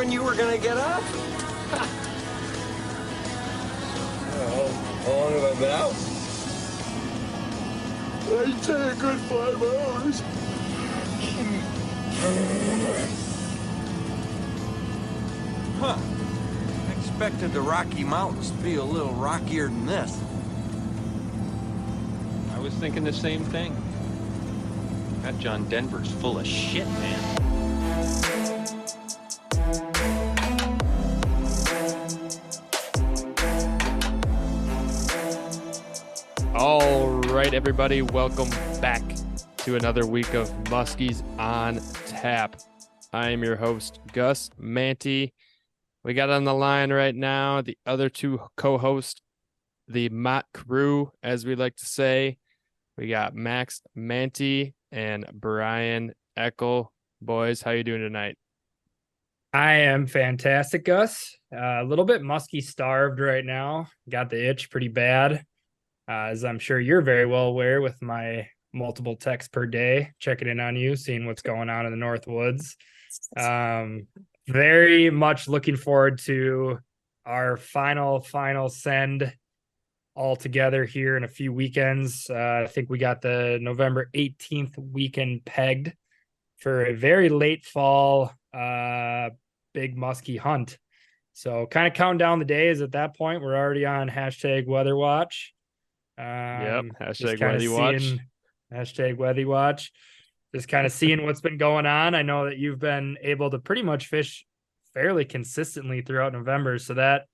when you were gonna get up? Well, how long have I been out? I'd say a good 5 hours. Huh. I expected the Rocky Mountains to be a little rockier than this. I was thinking the same thing. That John Denver's full of shit, man. All right, everybody, welcome back to another week of Muskies on Tap. I am your host, Gus Manti. We got on the line right now the other two co-hosts, the Mott crew, as we like to say. We got Max Manti and Brian Eckel. Boys, how you doing tonight? I am fantastic, Gus. A little bit musky starved right now. Got the itch pretty bad, as I'm sure you're very well aware with my multiple texts per day, checking in on you, seeing what's going on in the northwoods. Very much looking forward to our final send all together here in a few weekends. I think we got the November 18th weekend pegged for a very late fall big muskie hunt. So kind of counting down the days at that point. We're already on hashtag weather watch. Hashtag weather watch. Hashtag weather watch. Just kind of seeing what's been going on. I know that you've been able to pretty much fish fairly consistently throughout November. So that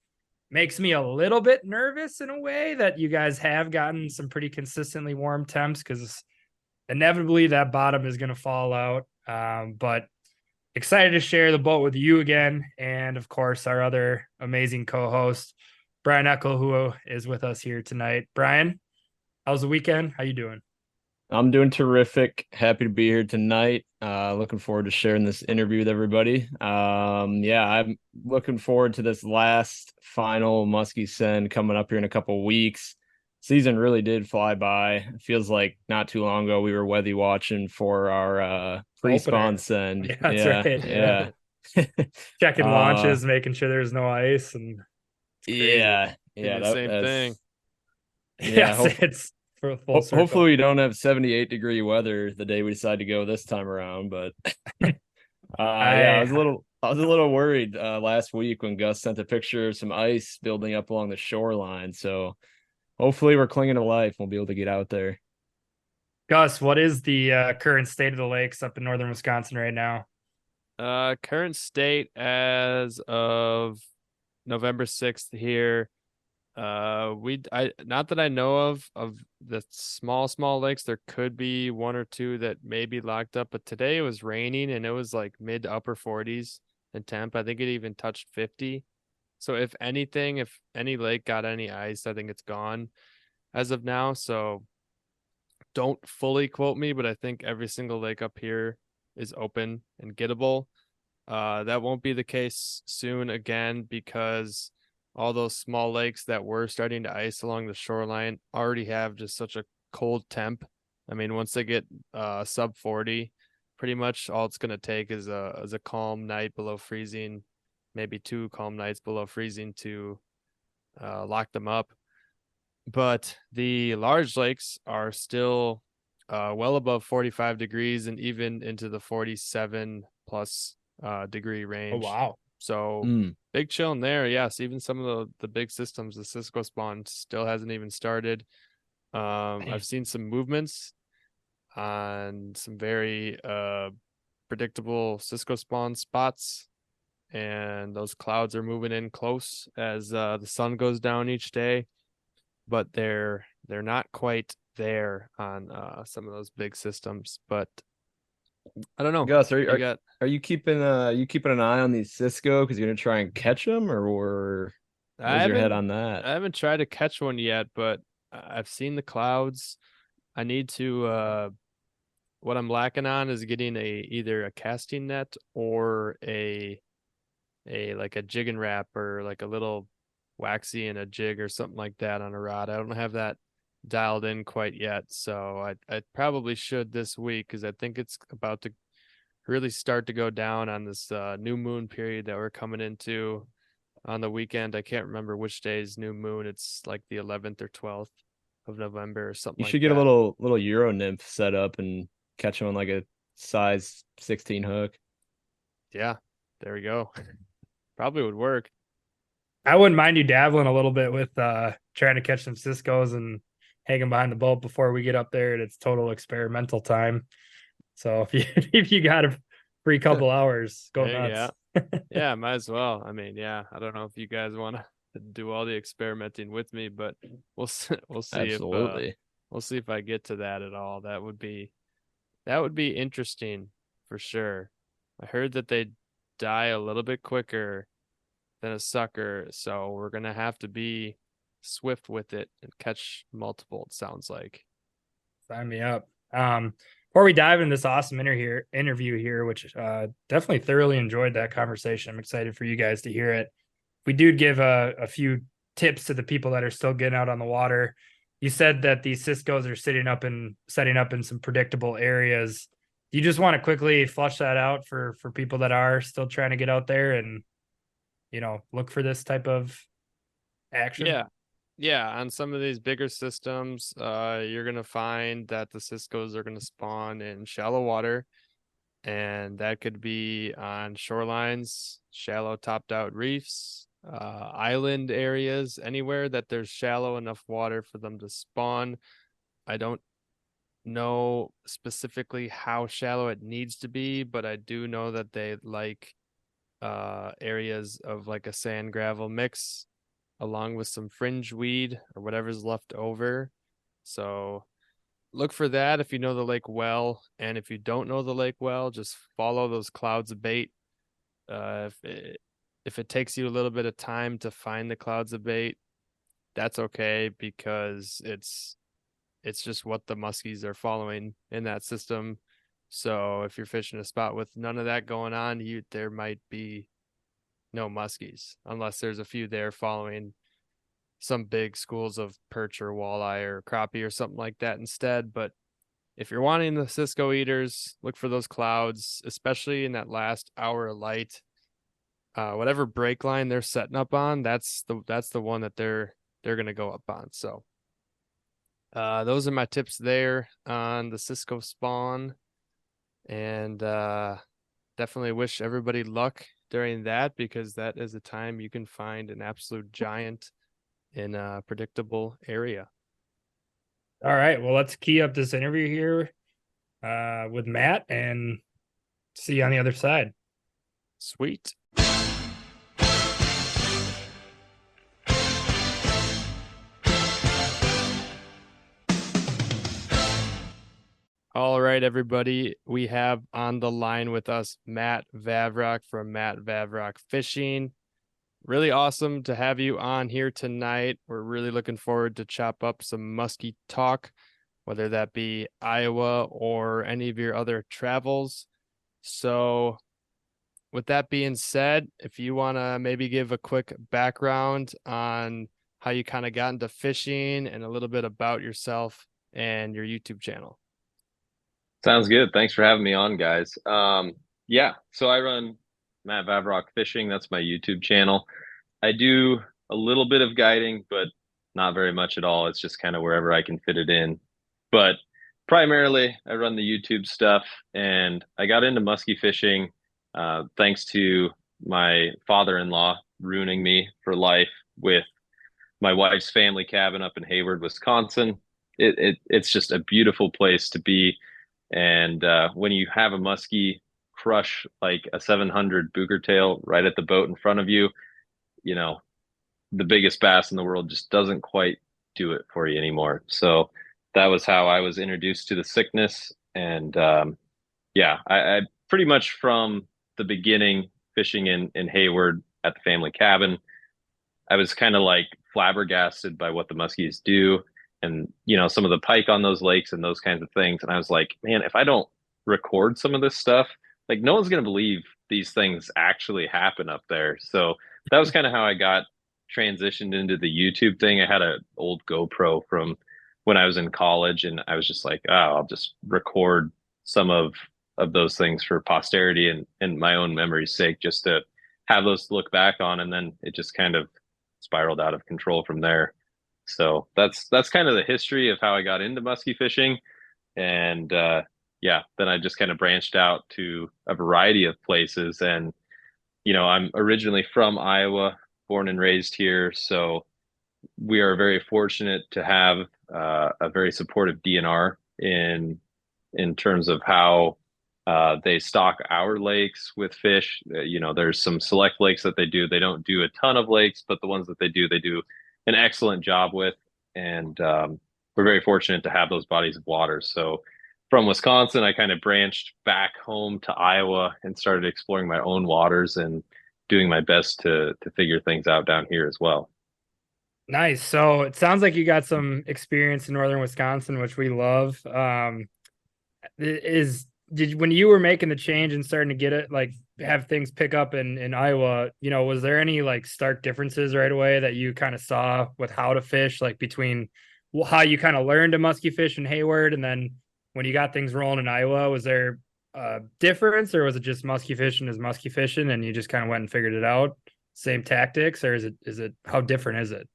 makes me a little bit nervous in a way that you guys have gotten some pretty consistently warm temps, because inevitably that bottom is going to fall out. But excited to share the boat with you again. And of course, our other amazing co-host, Brian Eckel, who is with us here tonight. Brian, how's the weekend? How you doing? I'm doing terrific. Happy to be here tonight. Looking forward to sharing this interview with everybody. I'm looking forward to this last final muskie send coming up here in a couple weeks. Season really did fly by. It feels like not too long ago we were weather watching for our pre-spawn send. Yeah, that's right. Yeah. Checking launches, making sure there's no ice, and yeah, the same thing. Yeah, it's for full circle. Hopefully we don't have 78-degree weather the day we decide to go this time around, but I was a little worried last week when Gus sent a picture of some ice building up along the shoreline. So hopefully we're clinging to life. We'll be able to get out there. Gus, what is the current state of the lakes up in northern Wisconsin right now? Current state as of November 6th here. Not that I know of the small lakes. There could be one or two that may be locked up, but today it was raining and it was like mid to upper 40s in temp. I think it even touched 50. So if anything, if any lake got any ice, I think it's gone as of now. So don't fully quote me, but I think every single lake up here is open and gettable. That won't be the case soon again, because all those small lakes that were starting to ice along the shoreline already have just such a cold temp. I mean, once they get sub 40, pretty much all it's going to take is a calm night below freezing, maybe 2 calm nights below freezing to lock them up. But the large lakes are still well above 45 degrees and even into the 47 plus degree range. Oh, wow. So big chill in there. Yes, even some of the big systems, the Cisco spawn still hasn't even started. I've seen some movements on some very predictable Cisco spawn spots, and those clouds are moving in close as the sun goes down each day, but they're not quite there on some of those big systems. But I don't know. Gus, are you keeping an eye on these Cisco because you're gonna try and catch them, or where's your head on that? I haven't tried to catch one yet, but I've seen the clouds. I need to what I'm lacking on is getting either a casting net or a like a jig and wrap, or like a little waxy and a jig or something like that on a rod. I don't have that dialed in quite yet, so I probably should this week, because I think it's about to really start to go down on this new moon period that we're coming into on the weekend. I can't remember which day's new moon. It's like the 11th or 12th of November or something You like should get that. a little Euro nymph set up and catch them on like a size 16 hook. Yeah, there we go. Probably would work. I wouldn't mind you dabbling a little bit with trying to catch some Cisco's and hanging behind the boat before we get up there. And it's total experimental time. So if you if you got a free couple hours, go nuts. Yeah, might as well. I mean, yeah, I don't know if you guys want to do all the experimenting with me, but we'll see Absolutely. if we'll see if I get to that at all. That would be interesting for sure. I heard that they die a little bit quicker than a sucker, so we're gonna have to be swift with it and catch multiple, it sounds like. Sign me up. Before we dive into this awesome interview here, which definitely thoroughly enjoyed that conversation. I'm excited for you guys to hear it. We do give a few tips to the people that are still getting out on the water. You said that these Cisco's are setting up in some predictable areas. Do you just want to quickly flush that out for people that are still trying to get out there and, you know, look for this type of action? Yeah, on some of these bigger systems, you're gonna find that the Cisco's are gonna spawn in shallow water, and that could be on shorelines, shallow topped out reefs, island areas, anywhere that there's shallow enough water for them to spawn. I don't know specifically how shallow it needs to be, but I do know that they like areas of like a sand gravel mix along with some fringe weed or whatever's left over. So look for that if you know the lake well. And if you don't know the lake well, just follow those clouds of bait. If it takes you a little bit of time to find the clouds of bait, that's okay, because it's just what the muskies are following in that system. So if you're fishing a spot with none of that going on, there might be no muskies unless there's a few there following some big schools of perch or walleye or crappie or something like that instead. But if you're wanting the Cisco eaters, look for those clouds, especially in that last hour of light. Whatever break line they're setting up on, that's the one that they're gonna go up on. So those are my tips there on the Cisco spawn, and definitely wish everybody luck during that, because that is a time you can find an absolute giant in a predictable area. All right. Well, let's key up this interview here with Matt and see you on the other side. Sweet. All right, everybody. We have on the line with us Matt Vavroch from Matt Vavroch Fishing. Really awesome to have you on here tonight. We're really looking forward to chop up some muskie talk, whether that be Iowa or any of your other travels. So with that being said, if you want to maybe give a quick background on how you kind of got into fishing and a little bit about yourself and your YouTube channel. Sounds good. Thanks for having me on, guys. Yeah, so I run Matt Vavroch Fishing. That's my YouTube channel. I do a little bit of guiding, but not very much at all. It's just kind of wherever I can fit it in. But primarily, I run the YouTube stuff, and I got into muskie fishing thanks to my father-in-law ruining me for life with my wife's family cabin up in Hayward, Wisconsin. It's just a beautiful place to be. And when you have a muskie crush like a 700 booger tail right at the boat in front of you, you know, the biggest bass in the world just doesn't quite do it for you anymore. So that was how I was introduced to the sickness. And yeah, I pretty much from the beginning fishing in Hayward at the family cabin, I was kind of like flabbergasted by what the muskies do, and some of the pike on those lakes and those kinds of things. And I was like, man, if I don't record some of this stuff, like no one's gonna believe these things actually happen up there. So that was kind of how I got transitioned into the YouTube thing. I had an old GoPro from when I was in college, and I was just like, oh, I'll just record some of of those things for posterity and my own memory's sake, just to have those to look back on. And then it just kind of spiraled out of control from there. So that's kind of the history of how I got into muskie fishing. And yeah, then I just kind of branched out to a variety of places. And I'm originally from Iowa, born and raised here, so we are very fortunate to have a very supportive DNR in terms of how they stock our lakes with fish. There's some select lakes that they do. They don't do a ton of lakes, but the ones that they do an excellent job with. And we're very fortunate to have those bodies of water. So from Wisconsin, I kind of branched back home to Iowa and started exploring my own waters and doing my best to figure things out down here as well. Nice. So it sounds like you got some experience in northern Wisconsin, which we love. When you were making the change and starting to get it, like have things pick up in Iowa, was there any like stark differences right away that you kind of saw with how to fish, like between how you kind of learned to musky fish in Hayward and then when you got things rolling in Iowa? Was there a difference, or was it just musky fishing is musky fishing and you just kind of went and figured it out? Same tactics, or is it how different is it?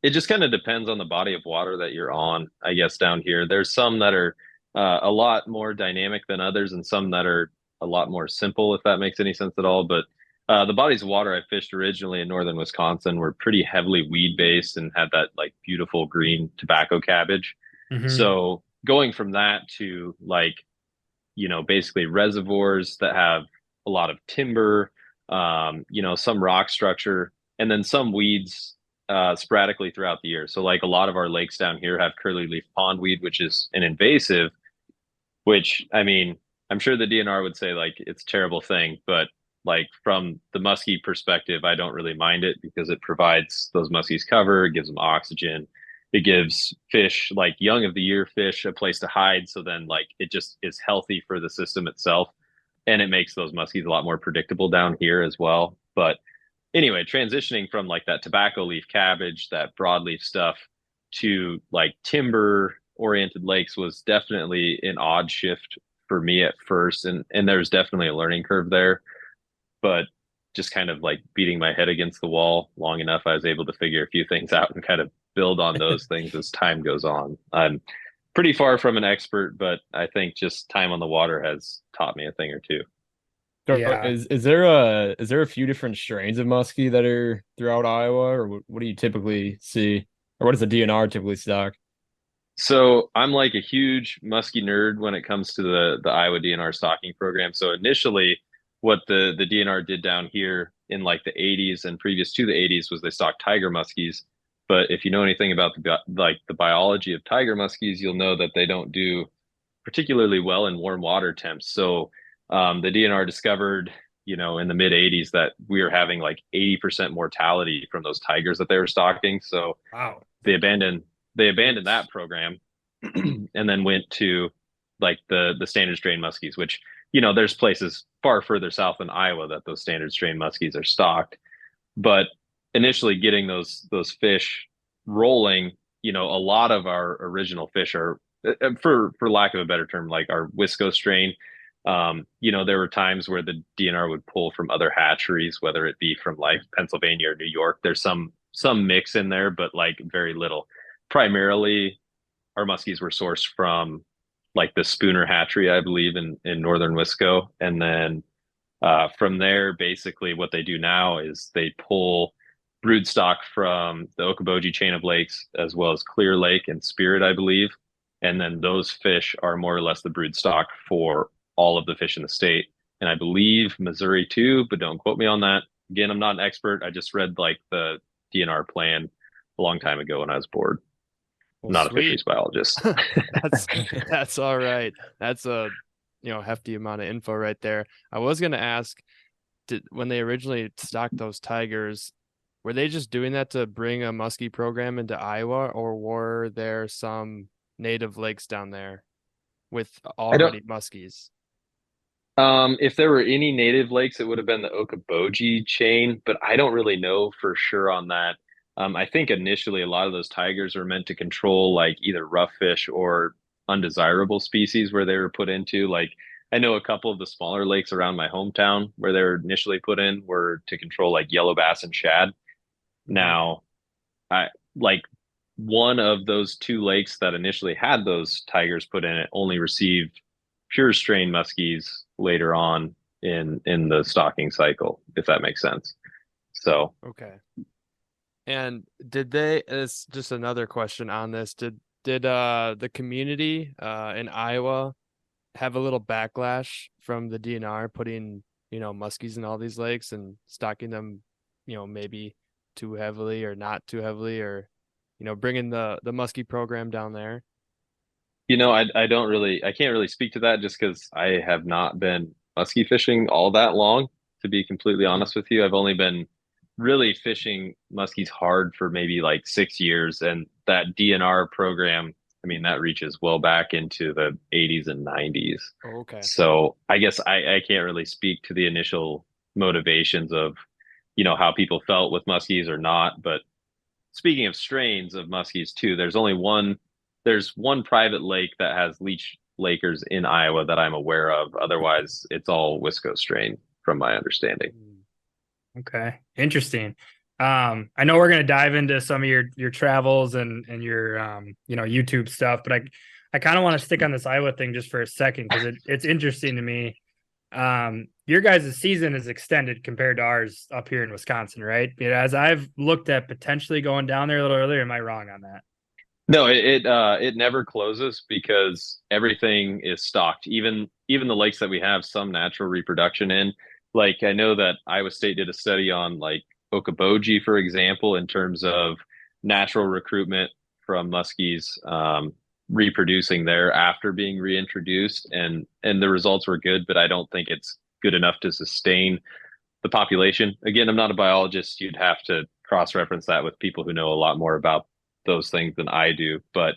It just kind of depends on the body of water that you're on, I guess, down here. There's some that are a lot more dynamic than others, and some that are a lot more simple, if that makes any sense at all. But the bodies of water I fished originally in northern Wisconsin were pretty heavily weed based and had that like beautiful green tobacco cabbage. Mm-hmm. So going from that to like, basically reservoirs that have a lot of timber, some rock structure, and then some weeds sporadically throughout the year. So like a lot of our lakes down here have curly leaf pondweed, which is an invasive, which I mean, I'm sure the DNR would say like it's a terrible thing, but like from the muskie perspective, I don't really mind it because it provides those muskies cover, it gives them oxygen. It gives fish, like young of the year fish, a place to hide. So then like it just is healthy for the system itself. And it makes those muskies a lot more predictable down here as well. But anyway, transitioning from like that tobacco leaf cabbage, that broadleaf stuff to like timber oriented lakes was definitely an odd shift for me at first. And there's definitely a learning curve there, but just kind of like beating my head against the wall long enough, I was able to figure a few things out and kind of build on those things as time goes on. I'm pretty far from an expert, but I think just time on the water has taught me a thing or two. Yeah. Is there a few different strains of muskie that are throughout Iowa, or what do you typically see, or what does the DNR typically stock? So I'm like a huge muskie nerd when it comes to the Iowa DNR stocking program. So initially, what the DNR did down here in like the 80s and previous to the 80s was they stocked tiger muskies. But if you know anything about the biology of tiger muskies, you'll know that they don't do particularly well in warm water temps. So the DNR discovered, in the mid 80s that we were having like 80% mortality from those tigers that they were stocking. So Wow. they abandoned that program and then went to like the standard strain muskies, which, there's places far further south than Iowa that those standard strain muskies are stocked. But initially getting those fish rolling, a lot of our original fish are, for lack of a better term, like our Wisco strain. There were times where the DNR would pull from other hatcheries, whether it be from like Pennsylvania or New York. There's some mix in there, but like very little. Primarily, our muskies were sourced from like the Spooner hatchery, I believe, in northern Wisco, and then from there, basically what they do now is they pull broodstock from the Okoboji chain of lakes, as well as Clear Lake and Spirit, I believe. And then those fish are more or less the broodstock for all of the fish in the state. And I believe Missouri too, but don't quote me on that. Again, I'm not an expert. I just read like the DNR plan a long time ago when I was bored. Well, I'm not sweet. a fisheries biologist. That's all right. That's a hefty amount of info right there. I was gonna ask, when they originally stocked those tigers, were they just doing that to bring a muskie program into Iowa, or were there some native lakes down there with already muskies? If there were any native lakes, it would have been the Okoboji chain, but I don't really know for sure on that. I think initially a lot of those tigers are meant to control like either rough fish or undesirable species where they were put into. Like I know a couple of the smaller lakes around my hometown where they were initially put in were to control like yellow bass and shad. Now, I like one of those two lakes that initially had those tigers put in it only received pure strain muskies later on in the stocking cycle, if that makes sense. So Okay. And did they, it's just another question on this. Did the community in Iowa have a little backlash from the DNR putting, muskies in all these lakes and stocking them, maybe too heavily or not too heavily, or, bringing the muskie program down there? I can't really speak to that just because I have not been muskie fishing all that long, to be completely honest with you. I've only been really fishing muskies hard for maybe like 6 years. And that DNR program, I mean, that reaches well back into the 80s and 90s. Okay. So I guess I can't really speak to the initial motivations of, how people felt with muskies or not. But speaking of strains of muskies too, there's one private lake that has leech lakers in Iowa that I'm aware of. Otherwise, it's all Wisco strain from my understanding. Okay. Interesting. I know we're going to dive into some of your travels and your, YouTube stuff, but I kind of want to stick on this Iowa thing just for a second, because it's interesting to me. Your guys' season is extended compared to ours up here in Wisconsin, right? As I've looked at potentially going down there a little earlier, am I wrong on that? No, it never closes because everything is stocked. Even the lakes that we have some natural reproduction in. Like I know that Iowa State did a study on like Okoboji, for example, in terms of natural recruitment from muskies reproducing there after being reintroduced, and the results were good, but I don't think it's good enough to sustain the population. Again, I'm not a biologist. You'd have to cross-reference that with people who know a lot more about those things than I do. But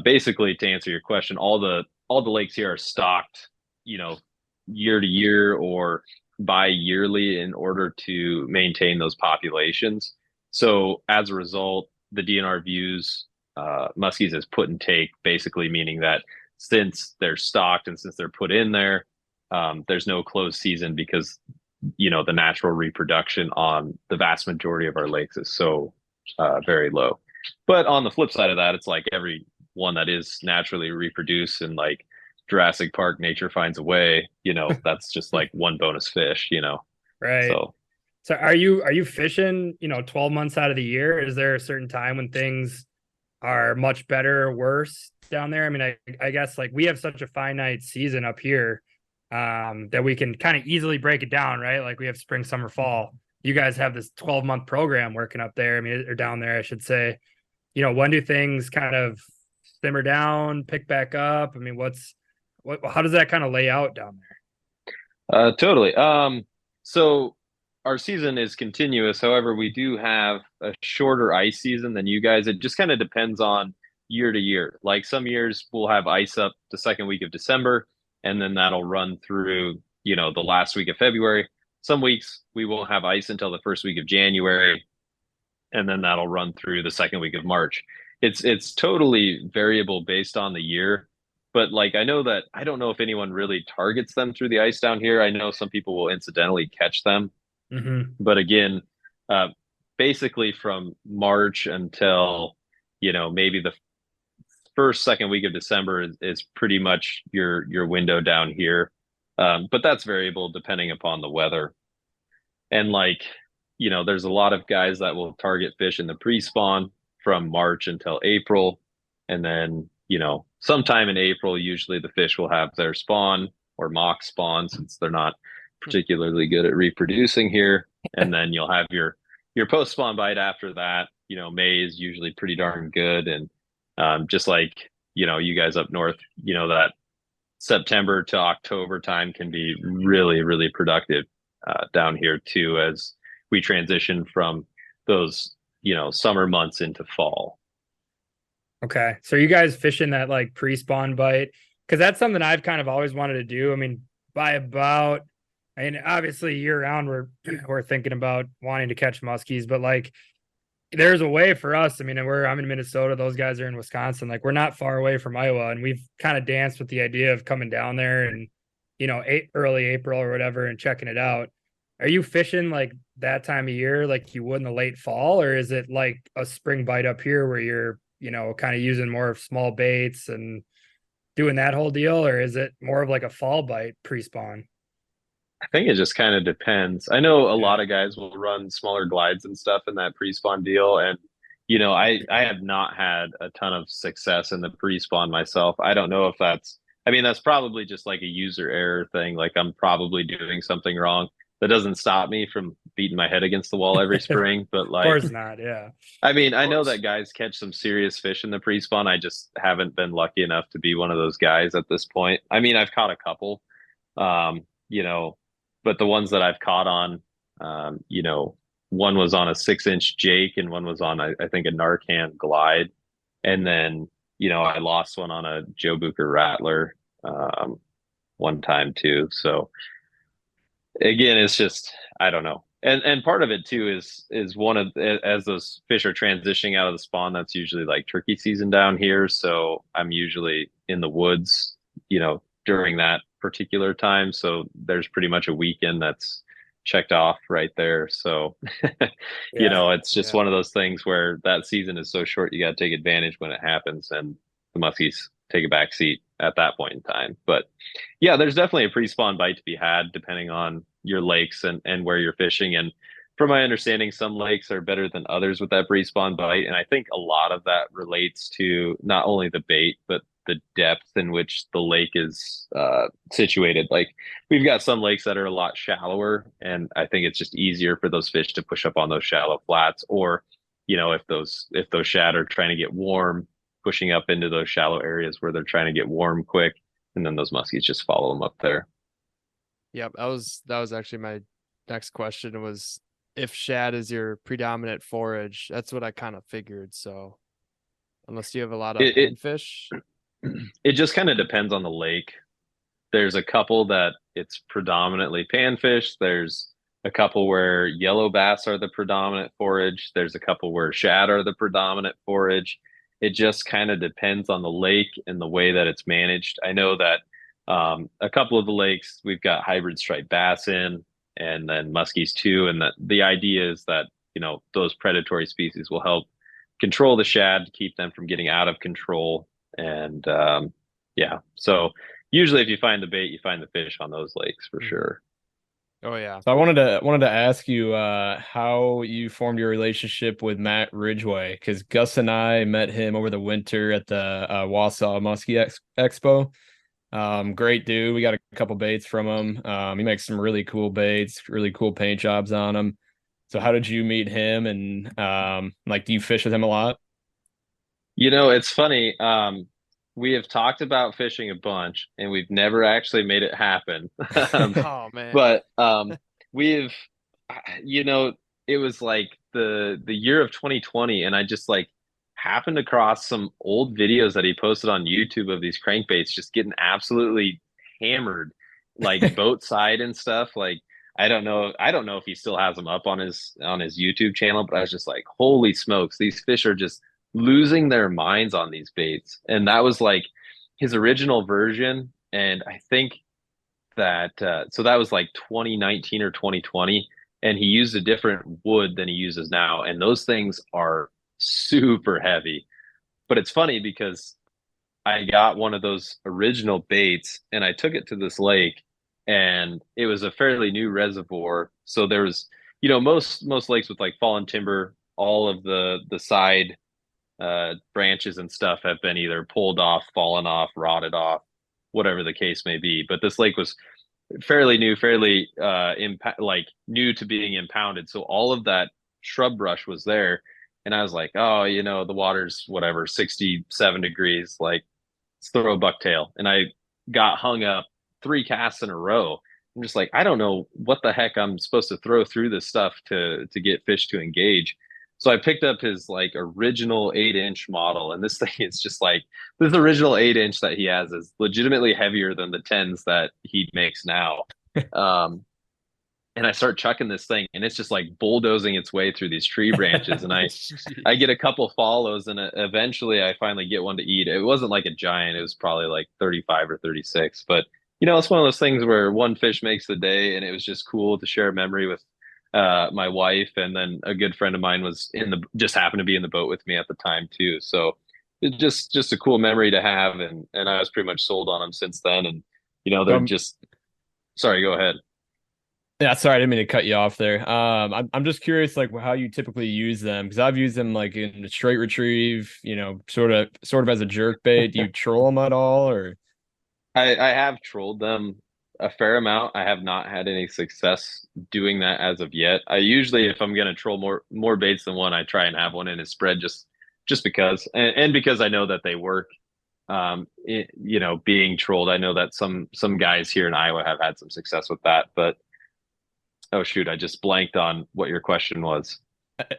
basically, to answer your question, all the lakes here are stocked, year to year or bi-yearly in order to maintain those populations. So as a result, the DNR views muskies as put and take, basically meaning that since they're stocked and since they're put in there, there's no closed season because the natural reproduction on the vast majority of our lakes is so very low. But on the flip side of that, it's like every one that is naturally reproduced and like Jurassic Park, nature finds a way, that's just like one bonus fish, Right. So are you fishing, 12 months out of the year? Is there a certain time when things are much better or worse down there? I mean, I guess like we have such a finite season up here that we can kind of easily break it down, right? Like we have spring, summer, fall. You guys have this 12-month program working up there. I mean, or down there, I should say. When do things kind of simmer down, pick back up? I mean, how does that kind of lay out down there? Totally. So our season is continuous. However, we do have a shorter ice season than you guys. It just kind of depends on year to year. Like some years we'll have ice up the second week of December, and then that'll run through, the last week of February. Some weeks we won't have ice until the first week of January, and then that'll run through the second week of March. It's totally variable based on the year. But like I don't know if anyone really targets them through the ice down here. I know some people will incidentally catch them. Mm-hmm. But again, basically from March until, maybe the second week of December is pretty much your window down here. But that's variable depending upon the weather. And like, there's a lot of guys that will target fish in the pre-spawn from March until April. And then, sometime in April, usually the fish will have their spawn or mock spawn since they're not particularly good at reproducing here. And then you'll have your post-spawn bite after that. May is usually pretty darn good. And just like, you guys up north, that September to October time can be really, really productive down here too, as we transition from those, summer months into fall. Okay. So are you guys fishing that like pre-spawn bite? Because that's something I've kind of always wanted to do. I mean, obviously year round we're thinking about wanting to catch muskies, but like there's a way for us. I mean, I'm in Minnesota, those guys are in Wisconsin. Like we're not far away from Iowa, and we've kind of danced with the idea of coming down there and early April or whatever and checking it out, are you fishing like that time of year like you would in the late fall, or is it like a spring bite up here where you're, kind of using more of small baits and doing that whole deal, or is it more of like a fall bite pre-spawn? I think it just kind of depends. I know a Yeah. lot of guys will run smaller glides and stuff in that pre-spawn deal, and I have not had a ton of success in the pre-spawn myself. I don't know if I mean, that's probably just like a user error thing. Like I'm probably doing something wrong. That doesn't stop me from beating my head against the wall every Of spring, but like, course not. Yeah. I mean, Of I know course. that guys catch some serious fish in the pre-spawn. I just haven't been lucky enough to be one of those guys at this point. I mean, I've caught a couple, um, you know, but the ones that I've caught on, one was on a 6-inch Jake and one was on, I think, a Narcan glide. And then, I lost one on a Joe Booker Rattler, one time too. So again, it's just, I don't know. And part of it too is one of, as those fish are transitioning out of the spawn, that's usually like turkey season down here. So I'm usually in the woods, during that particular time. So there's pretty much a weekend that's checked off right there. So Yeah. it's just Yeah. one of those things where that season is so short, you got to take advantage when it happens, and the muskies take a back seat at that point in time. But yeah, there's definitely a pre-spawn bite to be had depending on your lakes and where you're fishing. And from my understanding, some lakes are better than others with that pre-spawn bite. And I think a lot of that relates to not only the bait, but the depth in which the lake is situated. Like we've got some lakes that are a lot shallower, and I think it's just easier for those fish to push up on those shallow flats. Or, if those shad are trying to get warm, pushing up into those shallow areas where they're trying to get warm quick, and then those muskies just follow them up there. Yep. That was actually my next question was if shad is your predominant forage. That's what I kind of figured. So unless you have a lot of It it, panfish. it just kind of depends on the lake. There's a couple that it's predominantly panfish. There's a couple where yellow bass are the predominant forage. There's a couple where shad are the predominant forage. It just kind of depends on the lake and the way that it's managed. I know that a couple of the lakes we've got hybrid striped bass in, and then muskies too. And that the idea is that those predatory species will help control the shad to keep them from getting out of control. And yeah, so usually if you find the bait, you find the fish on those lakes for sure. Oh yeah. So I wanted to ask you how you formed your relationship with Matt Ridgway, because Gus and I met him over the winter at the Wausau Muskie Expo. Great dude. We got a couple baits from him. He makes some really cool baits, really cool paint jobs on them. So how did you meet him, and do you fish with him a lot? It's funny. We have talked about fishing a bunch, and we've never actually made it happen. Um, Oh man. but we've, you know, it was like the year of 2020, and I just like happened across some old videos that he posted on YouTube of these crankbaits just getting absolutely hammered, like boat side and stuff. Like I don't know if he still has them up on his YouTube channel, but I was just like, holy smokes, these fish are just losing their minds on these baits. And that was like his original version. And I think that so that was like 2019 or 2020, and he used a different wood than he uses now, and those things are super heavy. But it's funny because I got one of those original baits and I took it to this lake, and it was a fairly new reservoir. So there was, most lakes with like fallen timber, all of the side branches and stuff have been either pulled off, fallen off, rotted off, whatever the case may be. But this lake was fairly new, fairly like new to being impounded. So all of that shrub brush was there. And I was like, oh, the water's whatever, 67 degrees, like let's throw a bucktail. And I got hung up 3 casts in a row. I'm just like, I don't know what the heck I'm supposed to throw through this stuff to get fish to engage. So I picked up his like original 8-inch model, and this thing is just like this original 8-inch that he has is legitimately heavier than the tens that he makes now. Um, and I start chucking this thing, and it's just like bulldozing its way through these tree branches, and I get a couple follows, and eventually I finally get one to eat. It wasn't like a giant; it was probably like 35 or 36, but It's one of those things where one fish makes the day, and it was just cool to share a memory with my wife, and then a good friend of mine was just happened to be in the boat with me at the time too. So it's just a cool memory to have, and I was pretty much sold on them since then. And they're Um, just sorry, go ahead. yeah, sorry, I didn't mean to cut you off there. I'm just curious, like how you typically use them because I've used them like in the straight retrieve, sort of as a jerk bait. Do you troll them at all, or? I have trolled them a fair amount. I have not had any success doing that as of yet. I usually, if I'm going to troll more baits than one, I try and have one in a spread just because, and because I know that they work. Being trolled, I know that some guys here in Iowa have had some success with that. But oh shoot, I just blanked on what your question was.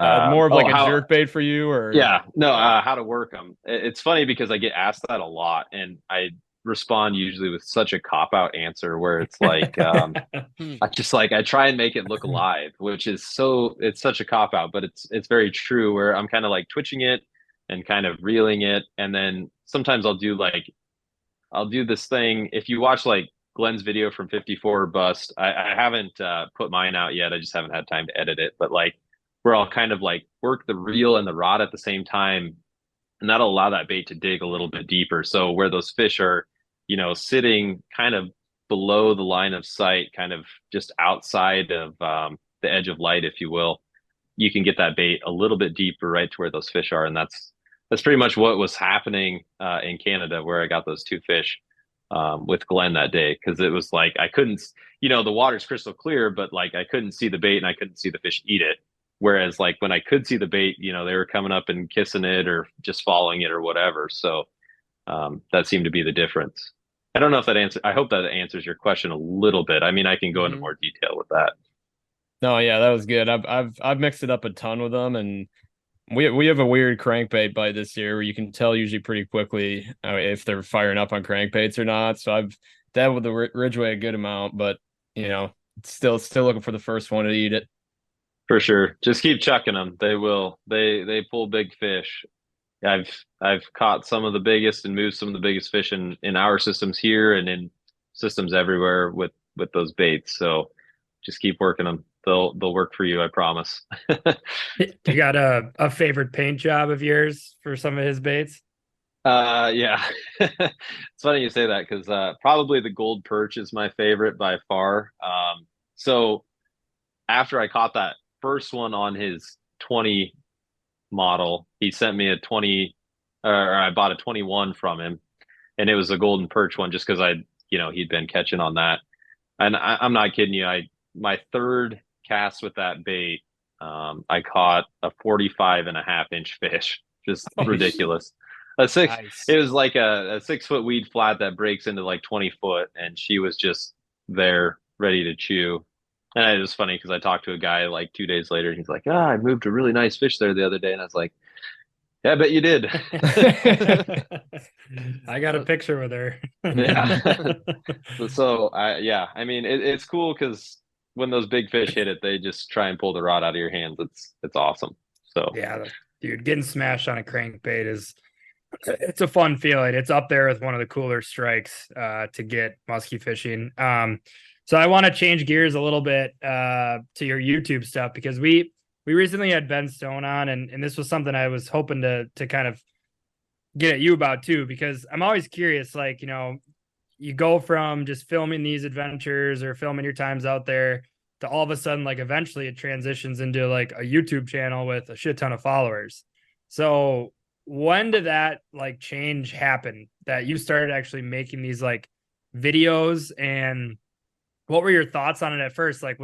More of like a How? jerk bait for you, or? Yeah, no, how to work them. It's funny because I get asked that a lot, and I respond usually with such a cop out answer where it's like, I try and make it look alive, which is it's such a cop out, but it's very true. Where I'm kind of like twitching it and kind of reeling it, and then sometimes I'll do this thing. If you watch like Glenn's video from 54 Bust, I haven't put mine out yet. I just haven't had time to edit it, but like where I'll kind of like work the reel and the rod at the same time, and that'll allow that bait to dig a little bit deeper. So where those fish are, sitting kind of below the line of sight, kind of just outside of the edge of light, if you will, you can get that bait a little bit deeper right to where those fish are. And that's pretty much what was happening in Canada, where I got those two fish with Glenn that day. Cause it was like, I couldn't, the water's crystal clear, but like I couldn't see the bait and I couldn't see the fish eat it. Whereas like when I could see the bait, they were coming up and kissing it or just following it or whatever. So that seemed to be the difference. I don't know if I hope that answers your question a little bit. I mean, I can go into more detail with that. No, yeah, that was good. I've mixed it up a ton with them, and we have a weird crankbait bite this year where you can tell usually pretty quickly if they're firing up on crankbaits or not. So I've dabbled with the Ridgeway a good amount, but still looking for the first one to eat it. For sure. Just keep chucking them. They will. They pull big fish. I've caught some of the biggest and moved some of the biggest fish in our systems here and in systems everywhere with those baits. So just keep working them. They'll work for you, I promise. You got a favorite paint job of yours for some of his baits? Yeah. It's funny you say that because probably the gold perch is my favorite by far. So after I caught that first one on his 20 model, he sent me a 20, or I bought a 21 from him, and it was a golden perch one just because he'd been catching on that. And I'm not kidding you. My third cast with that bait, I caught a 45.5-inch fish. Just ridiculous. Nice. It was like a 6-foot weed flat that breaks into like 20 foot, and she was just there ready to chew. And it was funny because I talked to a guy like 2 days later, and he's like, I moved a really nice fish there the other day. And I was like, yeah, I bet you did. I got a picture with her. Yeah. So I mean, it's cool because when those big fish hit it, they just try and pull the rod out of your hands. It's awesome. So Yeah, dude, getting smashed on a crankbait it's a fun feeling. It's up there with one of the cooler strikes to get musky fishing. So I want to change gears a little bit to your YouTube stuff because we recently had Ben Stone on, and this was something I was hoping to kind of get at you about too, because I'm always curious, like, you go from just filming these adventures or filming your times out there to all of a sudden, like eventually it transitions into like a YouTube channel with a shit ton of followers. So when did that like change happen that you started actually making these like videos, and what were your thoughts on it at first? Like,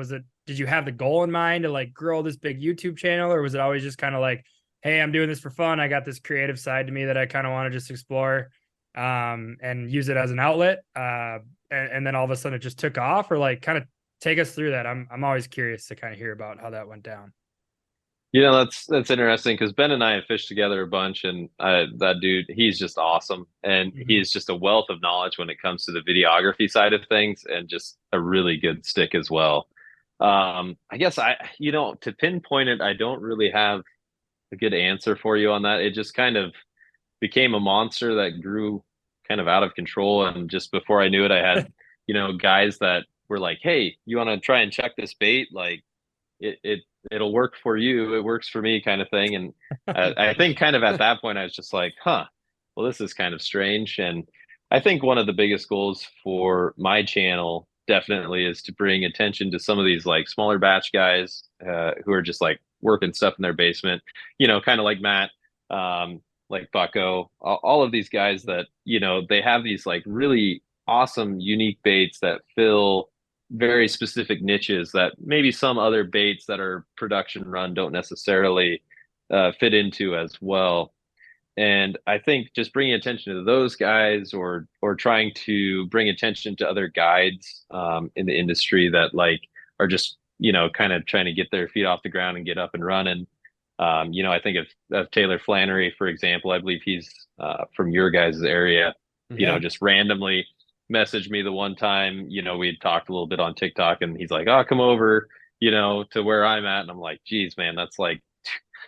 did you have the goal in mind to like grow this big YouTube channel, or was it always just kind of like, hey, I'm doing this for fun. I got this creative side to me that I kind of want to just explore and use it as an outlet. And then all of a sudden it just took off, or like kind of take us through that. I'm always curious to kind of hear about how that went down. That's interesting because Ben and I have fished together a bunch, and that dude, he's just awesome, and he's just a wealth of knowledge when it comes to the videography side of things, and just a really good stick as well. I guess to pinpoint it, I don't really have a good answer for you on that. It just kind of became a monster that grew kind of out of control, and just before I knew it, I had guys that were like, hey, you want to try and check this bait? Like it'll work for you. It works for me kind of thing. And I think kind of at that point, I was just like, huh, well, this is kind of strange. And I think one of the biggest goals for my channel definitely is to bring attention to some of these like smaller batch guys who are just like working stuff in their basement, kind of like Matt, like Bucko, all of these guys that, they have these like really awesome, unique baits that fill very specific niches that maybe some other baits that are production run don't necessarily fit into as well. And I think just bringing attention to those guys, or trying to bring attention to other guides in the industry that like are just kind of trying to get their feet off the ground and get up and running. I think of Taylor Flannery, for example. I believe he's from your guys' area. Yeah. Just randomly messaged me the one time. We had talked a little bit on TikTok, and he's like, "Oh, come over, to where I'm at." And I'm like, "Geez, man, that's like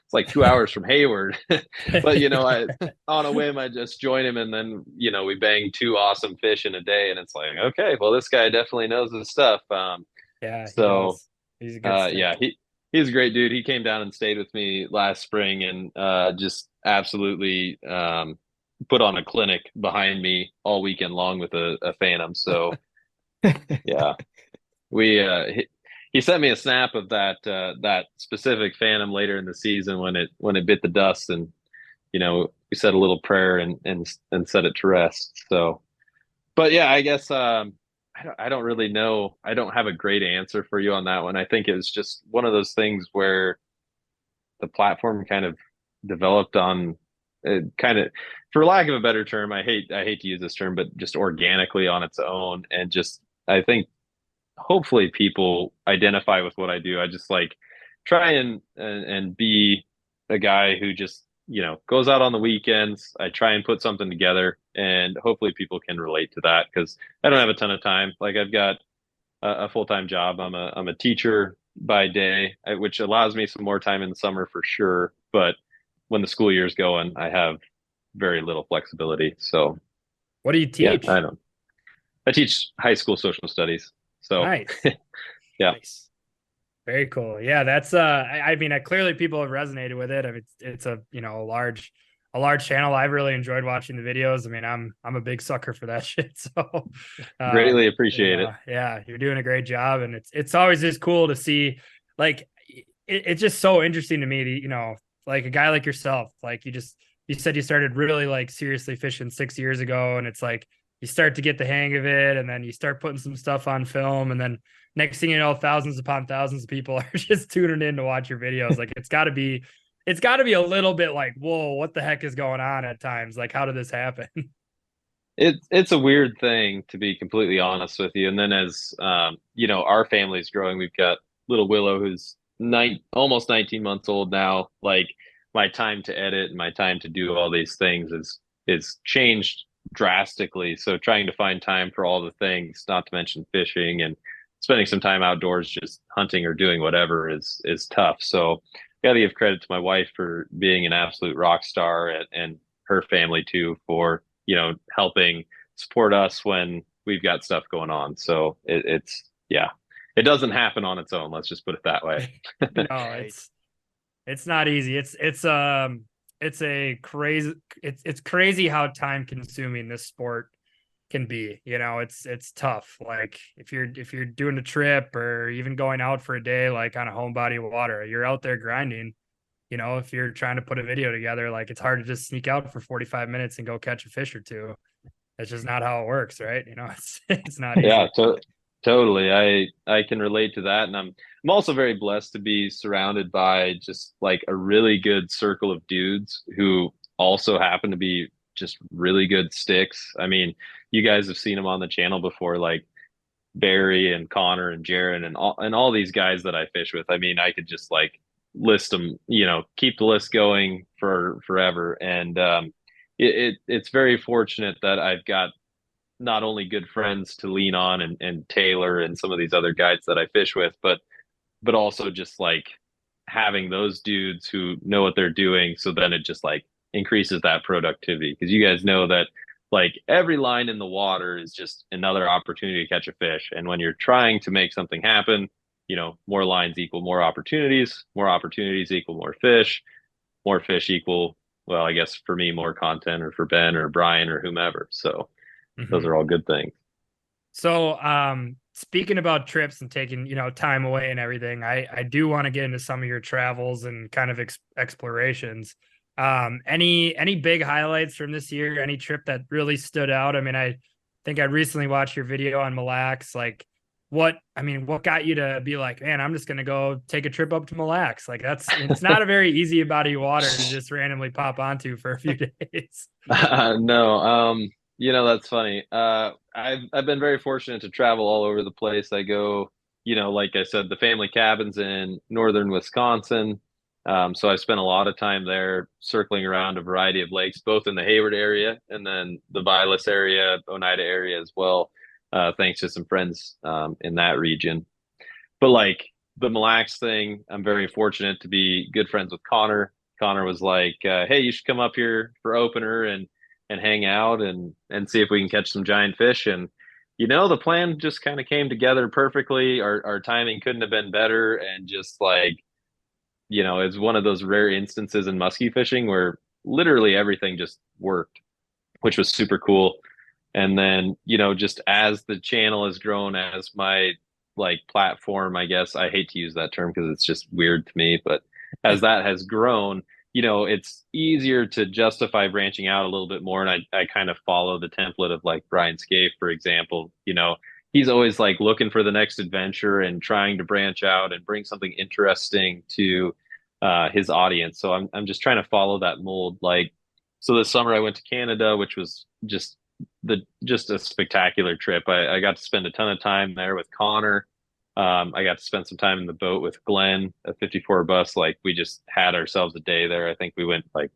it's like 2 hours from Hayward." But I on a whim I just join him, and then we bang two awesome fish in a day, and it's like, okay, well, this guy definitely knows his stuff. Yeah, he So does. He's a good stick. yeah, he's a great dude. He came down and stayed with me last spring, and just absolutely put on a clinic behind me all weekend long with a Phantom. So yeah, we he sent me a snap of that specific Phantom later in the season when it bit the dust, and we said a little prayer and set it to rest. So, but yeah, I guess I don't really know. I don't have a great answer for you on that one. I think it was just one of those things where the platform kind of developed on kind of, for lack of a better term, I hate to use this term, but just organically on its own. And just, I think hopefully people identify with what I do. I just like try and be a guy who just, goes out on the weekends. I try and put something together, and hopefully people can relate to that, because I don't have a ton of time. Like, I've got a full-time job. I'm a teacher by day, which allows me some more time in the summer for sure. But when the school year's going, I have very little flexibility. So What do you yeah, teach? I teach high school social studies. So Nice. yeah. Nice. Very cool. Yeah, that's I mean, clearly people have resonated with it. I mean, it's a a large channel. I've really enjoyed watching the videos. I mean, I'm a big sucker for that shit. So Greatly appreciate it. Yeah, you're doing a great job, and it's always just cool to see. Like, it's just so interesting to me to, like a guy like yourself, like you said you started really like seriously fishing 6 years ago, and it's like you start to get the hang of it, and then you start putting some stuff on film, and then next thing you know, thousands upon thousands of people are just tuning in to watch your videos. Like, it's got to be a little bit like, whoa, what the heck is going on at times? Like, how did this happen? It's a weird thing, to be completely honest with you. And then as our family's growing, we've got little Willow, who's almost 19 months old now. Like, my time to edit and my time to do all these things is changed drastically. So trying to find time for all the things, not to mention fishing and spending some time outdoors, just hunting or doing whatever, is tough. So got to give credit to my wife for being an absolute rock star, and her family too, for helping support us when we've got stuff going on. So it's yeah, it doesn't happen on its own. Let's just put it that way. No, it's not easy. It's crazy how time consuming this sport can be. It's tough. Like, if you're doing a trip or even going out for a day, like on a home body of water, you're out there grinding. If you're trying to put a video together, like, it's hard to just sneak out for 45 minutes and go catch a fish or two. That's just not how it works, right? It's not easy. Yeah, totally. I can relate to that, and I'm also very blessed to be surrounded by just like a really good circle of dudes who also happen to be just really good sticks. I mean, you guys have seen them on the channel before, like Barry and Connor and Jaron and all these guys that I fish with. I mean, I could just like list them, keep the list going for forever. And it's very fortunate that I've got not only good friends to lean on, and Taylor and some of these other guys that I fish with, but also just like having those dudes who know what they're doing. So then it just like increases that productivity, because you guys know that like every line in the water is just another opportunity to catch a fish. And when you're trying to make something happen, more lines equal more opportunities equal more fish equal, well, I guess for me, more content, or for Ben or Brian or whomever. So those are all good things. So, speaking about trips and taking, time away and everything, I do want to get into some of your travels and kind of explorations. Any big highlights from this year? Any trip that really stood out? I mean, I think I recently watched your video on Mille Lacs. Like, what got you to be like, man, I'm just going to go take a trip up to Mille Lacs? Like, it's not a very easy body of water to just randomly pop onto for a few days. No, that's funny. I've been very fortunate to travel all over the place. I go, like I said, the family cabin's in northern Wisconsin. So I spent a lot of time there circling around a variety of lakes, both in the Hayward area and then the Vilas area, Oneida area as well. Thanks to some friends in that region. But like the Mille Lacs thing, I'm very fortunate to be good friends with Connor. Connor was like, hey, you should come up here for opener and hang out and see if we can catch some giant fish. And the plan just kind of came together perfectly. Our timing couldn't have been better, and just like, it's one of those rare instances in muskie fishing where literally everything just worked, which was super cool. And then, just as the channel has grown, as my like platform, I guess I hate to use that term because it's just weird to me, but as that has grown, it's easier to justify branching out a little bit more. And I kind of follow the template of like Brian Scaife, for example. He's always like looking for the next adventure and trying to branch out and bring something interesting to his audience. So I'm just trying to follow that mold. Like, so this summer I went to Canada, which was just a spectacular trip. I got to spend a ton of time there with Connor. I got to spend some time in the boat with Glenn, a 54 bus. Like, we just had ourselves a day there. I think we went I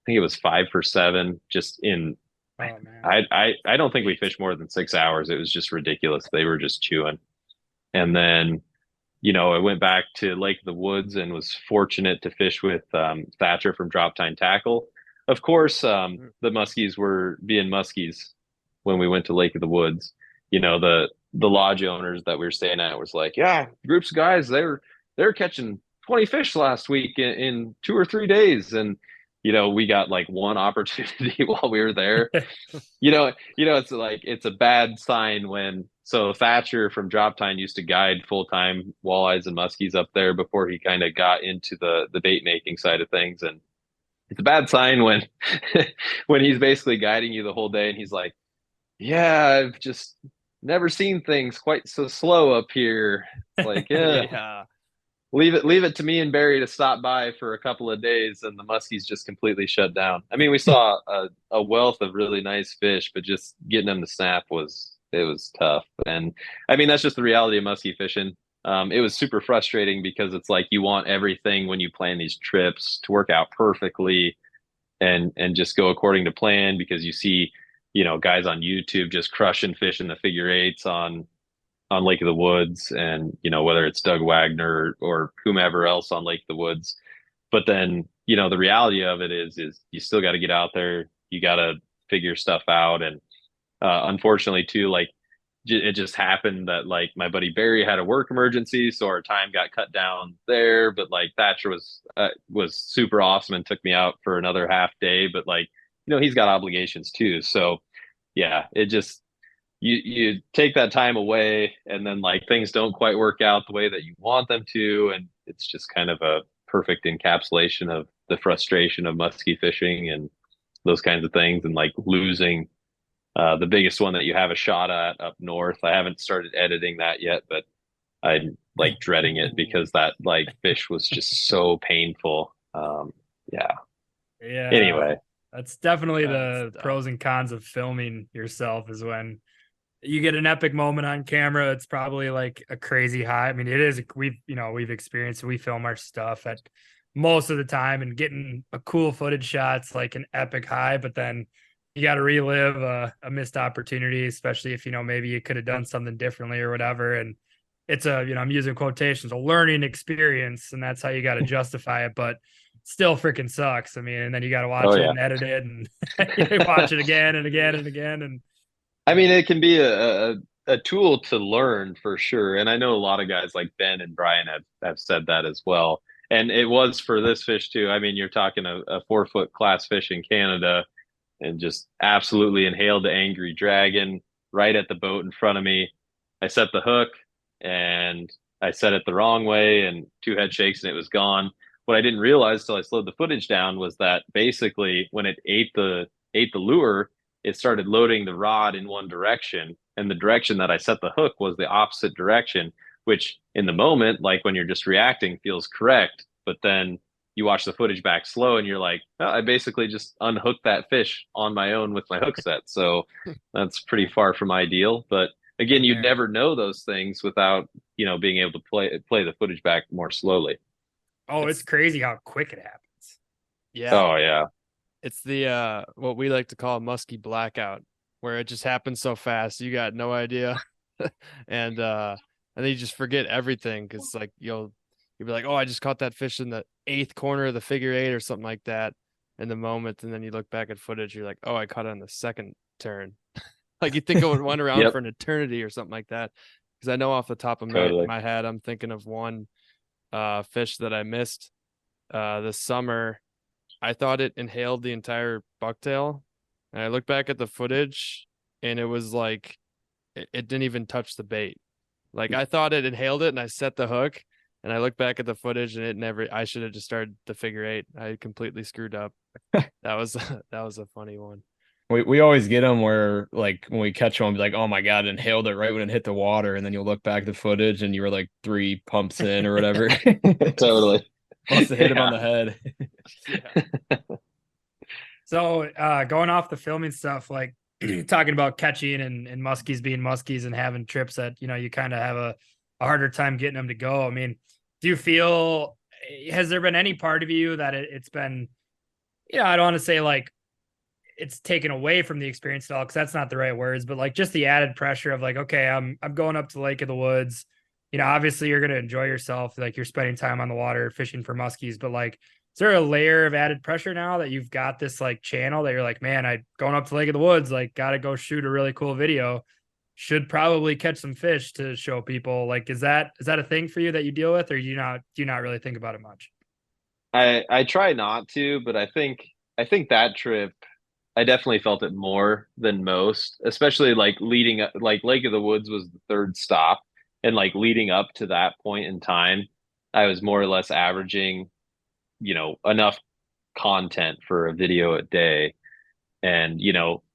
think it was 5 for 7 just in, I don't think we fished more than 6 hours. It was just ridiculous. They were just chewing. And then, I went back to Lake of the Woods and was fortunate to fish with Thatcher from Drop Tine Tackle. Of course, the muskies were being muskies when we went to Lake of the Woods. The lodge owners that we were staying at was like, yeah, groups of guys, they're catching 20 fish last week in 2 or 3 days. And, we got like one opportunity while we were there. It's like, it's a bad sign when, so Thatcher from Drop Tine used to guide full-time walleyes and muskies up there before he kind of got into the bait making side of things. And it's a bad sign when when he's basically guiding you the whole day and he's like, yeah, I've just never seen things quite so slow up here. It's like, yeah. Leave it to me and Barry to stop by for a couple of days, and the muskies just completely shut down. I mean, we saw a wealth of really nice fish, but just getting them to snap was tough. And I mean, that's just the reality of muskie fishing. It was super frustrating because it's like you want everything when you plan these trips to work out perfectly and just go according to plan, because you see, guys on YouTube just crushing fish in the figure eights on Lake of the Woods, and whether it's Doug Wagner or whomever else on Lake of the Woods. But then the reality of it is you still got to get out there, you got to figure stuff out. And unfortunately too, like, it just happened that like my buddy Barry had a work emergency, so our time got cut down there. But like Thatcher was super awesome and took me out for another half day, but like, he's got obligations too. So yeah, it just, you take that time away and then like things don't quite work out the way that you want them to. And it's just kind of a perfect encapsulation of the frustration of muskie fishing and those kinds of things. And like losing the biggest one that you have a shot at up north. I haven't started editing that yet, but I'm like dreading it because that like fish was just so painful. Yeah. Anyway, that's definitely the pros and cons of filming yourself, is when you get an epic moment on camera, it's probably like a crazy high. I mean, it is, we've experienced, we film our stuff at most of the time, and getting a cool footage shot's like an epic high, but then you got to relive a missed opportunity, especially if, maybe you could have done something differently or whatever. And it's I'm using quotations, a learning experience, and that's how you got to justify it. But still freaking sucks. I mean, and then you got to watch Oh it yeah. and edit it and watch it again and again and again. And I mean, it can be a tool to learn for sure. And I know a lot of guys like Ben and Brian have said that as well. And it was for this fish too. I mean, you're talking a 4 foot class fish in Canada and just absolutely inhaled the angry dragon right at the boat in front of me. I set the hook and I set it the wrong way and 2 head shakes and it was gone. What I didn't realize till I slowed the footage down was that basically when it ate the lure, it started loading the rod in one direction. And the direction that I set the hook was the opposite direction, which in the moment, like when you're just reacting, feels correct. But then you watch the footage back slow and you're like, oh, I basically just unhooked that fish on my own with my hook set. So that's pretty far from ideal. But again, you'd never know those things without, being able to play the footage back more slowly. oh, it's crazy how quick it happens. Yeah. Oh yeah. It's the what we like to call a musky blackout, where it just happens so fast you got no idea. and then you just forget everything because like you'll be like, oh, I just caught that fish in the 8th corner of the figure 8 or something like that in the moment, and then you look back at footage, you're like, oh, I caught it on the 2nd turn. Like you think it went around Yep. for an eternity or something like that. Because I know off the top of Totally. my head, I'm thinking of one fish that I missed this summer. I thought it inhaled the entire bucktail, and I looked back at the footage, and it was like it didn't even touch the bait. Like I thought it inhaled it, and I set the hook, and I looked back at the footage, and it never. I should have just started the figure 8. I completely screwed up. That was a funny one. We always get them where like when we catch one, be like, oh my God, inhaled it right when it hit the water, and then you'll look back at the footage and you were like 3 pumps in or whatever. Totally. Must have hit him on the head. Yeah. So going off the filming stuff, like talking about catching and muskies being muskies and having trips that, you kind of have a harder time getting them to go. I mean, do you feel, has there been any part of you that it's been, I don't want to say like it's taken away from the experience at all, because that's not the right words, but like just the added pressure of like, okay, I'm going up to the Lake of the Woods. Obviously you're going to enjoy yourself. Like you're spending time on the water fishing for muskies, but like, is there a layer of added pressure now that you've got this like channel that you're like, man, I going up to Lake of the Woods, like got to go shoot a really cool video. Should probably catch some fish to show people. Like, is that a thing for you that you deal with, or do you not really think about it much? I try not to, but I think that trip I definitely felt it more than most, especially like leading up, like Lake of the Woods was the 3rd stop. And like leading up to that point in time, I was more or less averaging, enough content for a video a day. And,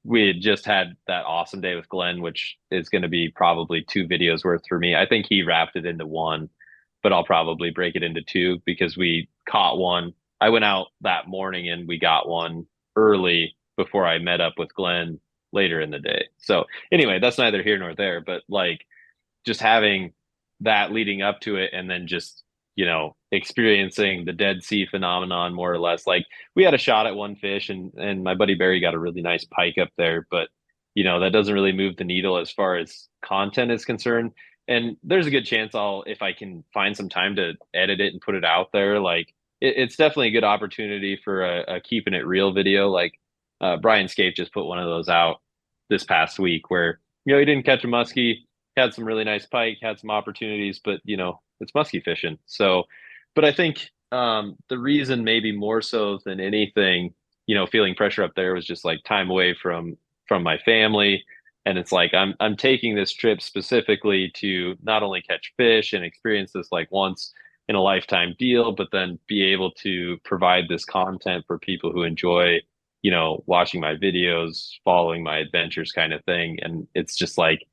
we had just had that awesome day with Glenn, which is going to be probably 2 videos worth for me. I think he wrapped it into 1, but I'll probably break it into 2 because we caught one. I went out that morning and we got one early before I met up with Glenn later in the day. So anyway, that's neither here nor there, but like just having that leading up to it and then just, experiencing the Dead Sea phenomenon more or less. Like we had a shot at one fish and my buddy Barry got a really nice pike up there, but that doesn't really move the needle as far as content is concerned. And there's a good chance if I can find some time to edit it and put it out there, like it's definitely a good opportunity for a keeping it real video. Like Brian Scape just put one of those out this past week where, he didn't catch a muskie, had some really nice pike, had some opportunities, but it's muskie fishing. So, but I think the reason maybe more so than anything, feeling pressure up there was just like time away from my family. And it's like I'm taking this trip specifically to not only catch fish and experience this like once in a lifetime deal, but then be able to provide this content for people who enjoy, watching my videos, following my adventures kind of thing. And it's just like,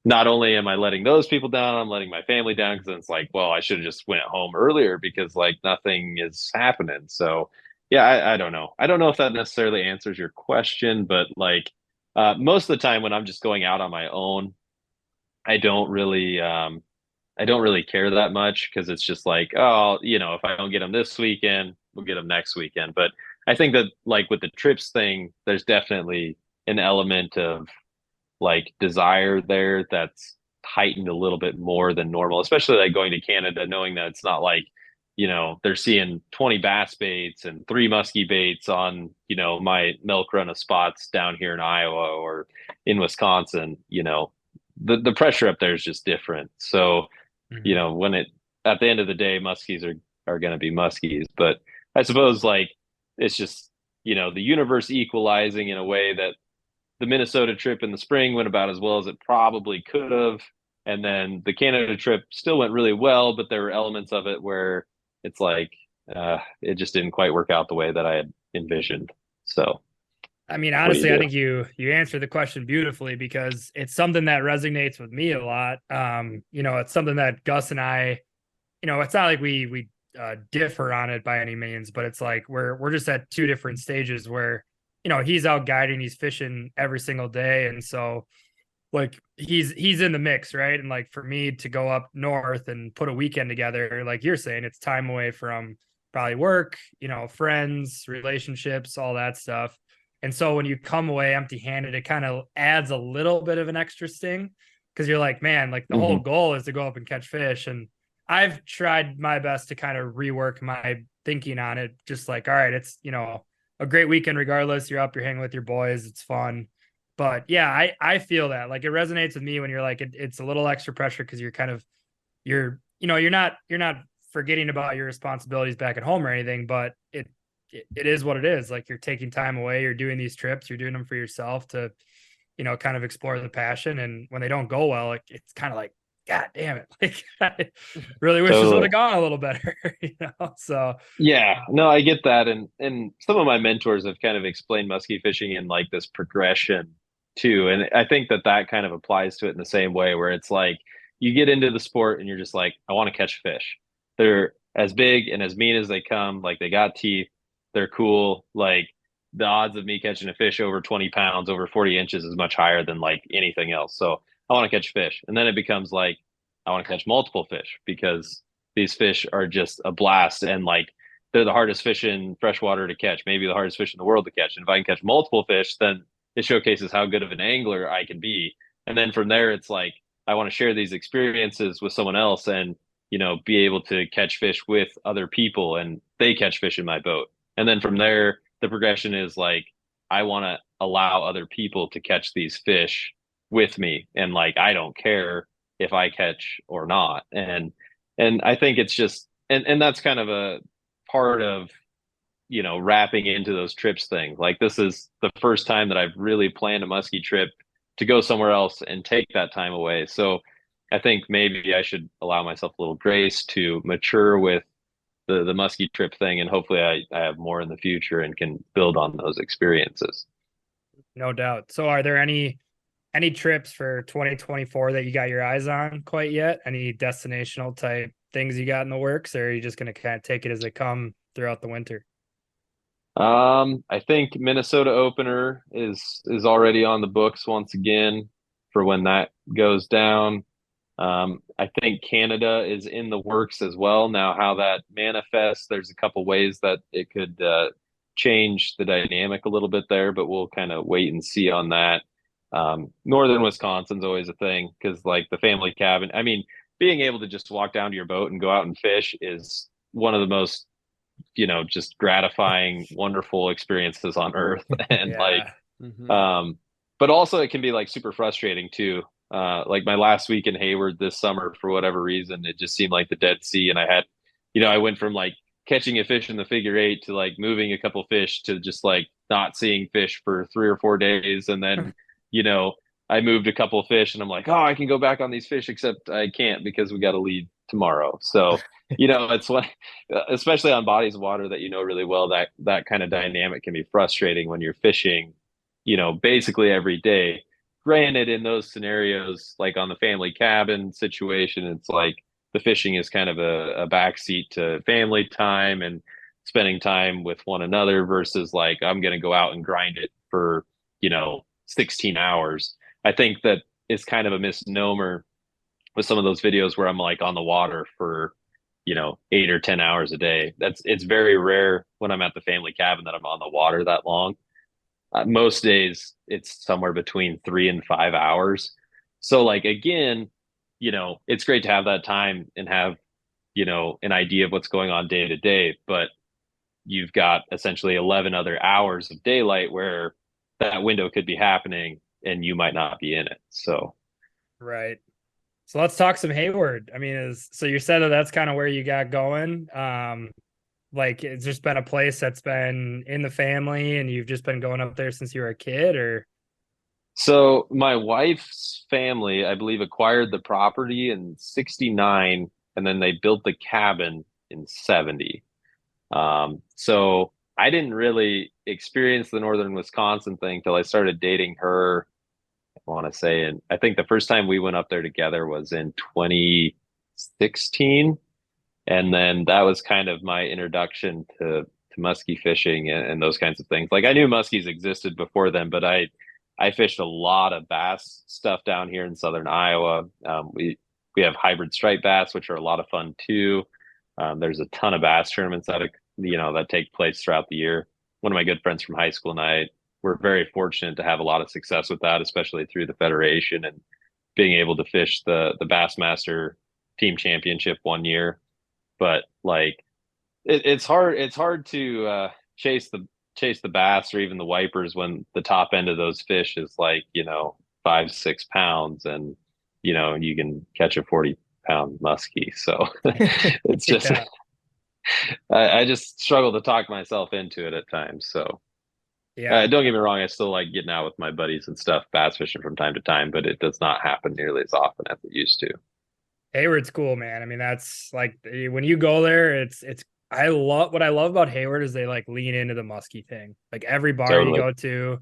not only am I letting those people down, I'm letting my family down because it's like, well, I should have just went home earlier because like nothing is happening. So yeah, I don't know. I don't know if that necessarily answers your question, but like most of the time when I'm just going out on my own, I don't really care that much because it's just like, oh, if I don't get them this weekend, we'll get them next weekend. But I think that like with the trips thing, there's definitely an element of like desire there that's heightened a little bit more than normal, especially like going to Canada, knowing that it's not like, they're seeing 20 bass baits and 3 muskie baits on, my milk run of spots down here in Iowa or in Wisconsin. The pressure up there is just different. So, Mhm. when at the end of the day, muskies are going to be muskies. But I suppose like it's just, the universe equalizing in a way that the Minnesota trip in the spring went about as well as it probably could have. And then the Canada trip still went really well, but there were elements of it where it's like it just didn't quite work out the way that I had envisioned. So I mean, what do you honestly, I do? think you answered the question beautifully because it's something that resonates with me a lot. It's something that Gus and I, it's not like we differ on it by any means, but it's like we're just at two different stages where, he's out guiding, he's fishing every single day, and so like he's in the mix, right? And like for me to go up north and put a weekend together, like you're saying, it's time away from probably work, friends, relationships, all that stuff. And so when you come away empty handed, it kind of adds a little bit of an extra sting because you're like, man, like the whole Mm-hmm. goal is to go up and catch fish. And I've tried my best to kind of rework my thinking on it. Just like, all right, it's, a great weekend regardless. You're up, you're hanging with your boys, it's fun. But yeah, I feel that like it resonates with me when you're like it's a little extra pressure because you're kind of you're not forgetting about your responsibilities back at home or anything, but it is what it is. Like you're taking time away, you're doing these trips, you're doing them for yourself to kind of explore the passion. And when they don't go well, it's kind of like, God damn it, like I really wish this would Totally. have gone a little better. So Yeah, no, I get that. And some of my mentors have kind of explained musky fishing in like this progression too. And I think that kind of applies to it in the same way where it's like you get into the sport and you're just like, I want to catch fish. They're as big and as mean as they come, like they got teeth, they're cool. Like the odds of me catching a fish over 20 pounds, over 40 inches is much higher than like anything else. So I want to catch fish. And then it becomes like I want to catch multiple fish because these fish are just a blast and like they're the hardest fish in freshwater to catch, maybe the hardest fish in the world to catch. And if I can catch multiple fish, then it showcases how good of an angler I can be. And then from there, it's like I want to share these experiences with someone else and, be able to catch fish with other people and they catch fish in my boat. And then from there, the progression is like I want to allow other people to catch these fish with me. And like I don't care if I catch or not. And I think it's just and that's kind of a part of wrapping into those trips things. Like this is the first time that I've really planned a muskie trip to go somewhere else and take that time away. So I think maybe I should allow myself a little grace to mature with the muskie trip thing, and hopefully I have more in the future and can build on those experiences. no doubt. So are there any trips for 2024 that you got your eyes on quite yet? Any destinational type things you got in the works, or are you just going to kind of take it as they come throughout the winter? I think Minnesota opener is already on the books once again for when that goes down. I think Canada is in the works as well. Now, how that manifests, there's a couple ways that it could change the dynamic a little bit there, but we'll kind of wait and see on that. Northern Wisconsin's always a thing because, like, the family cabin. I mean, being able to just walk down to your boat and go out and fish is one of the most, just gratifying, wonderful experiences on earth. And like, Yeah. Mhm. but also it can be like super frustrating too. Like my last week in Hayward this summer, for whatever reason, it just seemed like the Dead Sea. And I had, I went from like catching a fish in the figure eight to like moving a couple fish to just like not seeing fish for 3 or 4 days. And then, you know, I moved a couple fish and I'm like, oh, I can go back on these fish, except I can't because we got to leave tomorrow. So, it's what, especially on bodies of water that really well, that kind of dynamic can be frustrating when you're fishing, basically every day. Granted, in those scenarios, like on the family cabin situation, it's like the fishing is kind of a backseat to family time and spending time with one another versus like I'm going to go out and grind it for 16 hours. I think that is kind of a misnomer with some of those videos where I'm like on the water for 8 or 10 hours a day. It's very rare when I'm at the family cabin that I'm on the water that long. Most days it's somewhere between 3 and 5 hours. So like again, it's great to have that time and have an idea of what's going on day to day, but you've got essentially 11 other hours of daylight where that window could be happening and you might not be in it. So, Right. So let's talk some Hayward. I mean, so you said that that's kind of where you got going. Like it's just been a place that's been in the family and you've just been going up there since you were a kid, or? so my wife's family, I believe, acquired the property in 69 and then they built the cabin in 70. So I didn't really experience the northern Wisconsin thing till I started dating her. I want to say, and I think the first time we went up there together was in 2016, and then that was kind of my introduction to muskie fishing and those kinds of things. Like I knew muskies existed before then, but I fished a lot of bass stuff down here in southern Iowa. We have hybrid striped bass, which are a lot of fun too. There's a ton of bass tournaments that take place throughout the year. One of my good friends from high school and I were very fortunate to have a lot of success with that, especially through the federation and being able to fish the Bassmaster team championship one year. But like it's hard to chase the bass or even the wipers when the top end of those fish is like 5-6 pounds, and you can catch a 40-pound muskie. So it's just Yeah. I just struggle to talk myself into it at times. So Yeah. don't get me wrong, I still like getting out with my buddies and stuff, bass fishing from time to time, but it does not happen nearly as often as it used to. Hayward's cool, man. I mean, that's like when you go there, it's I love what I love about Hayward is they like lean into the muskie thing. Like every bar you Totally. go to,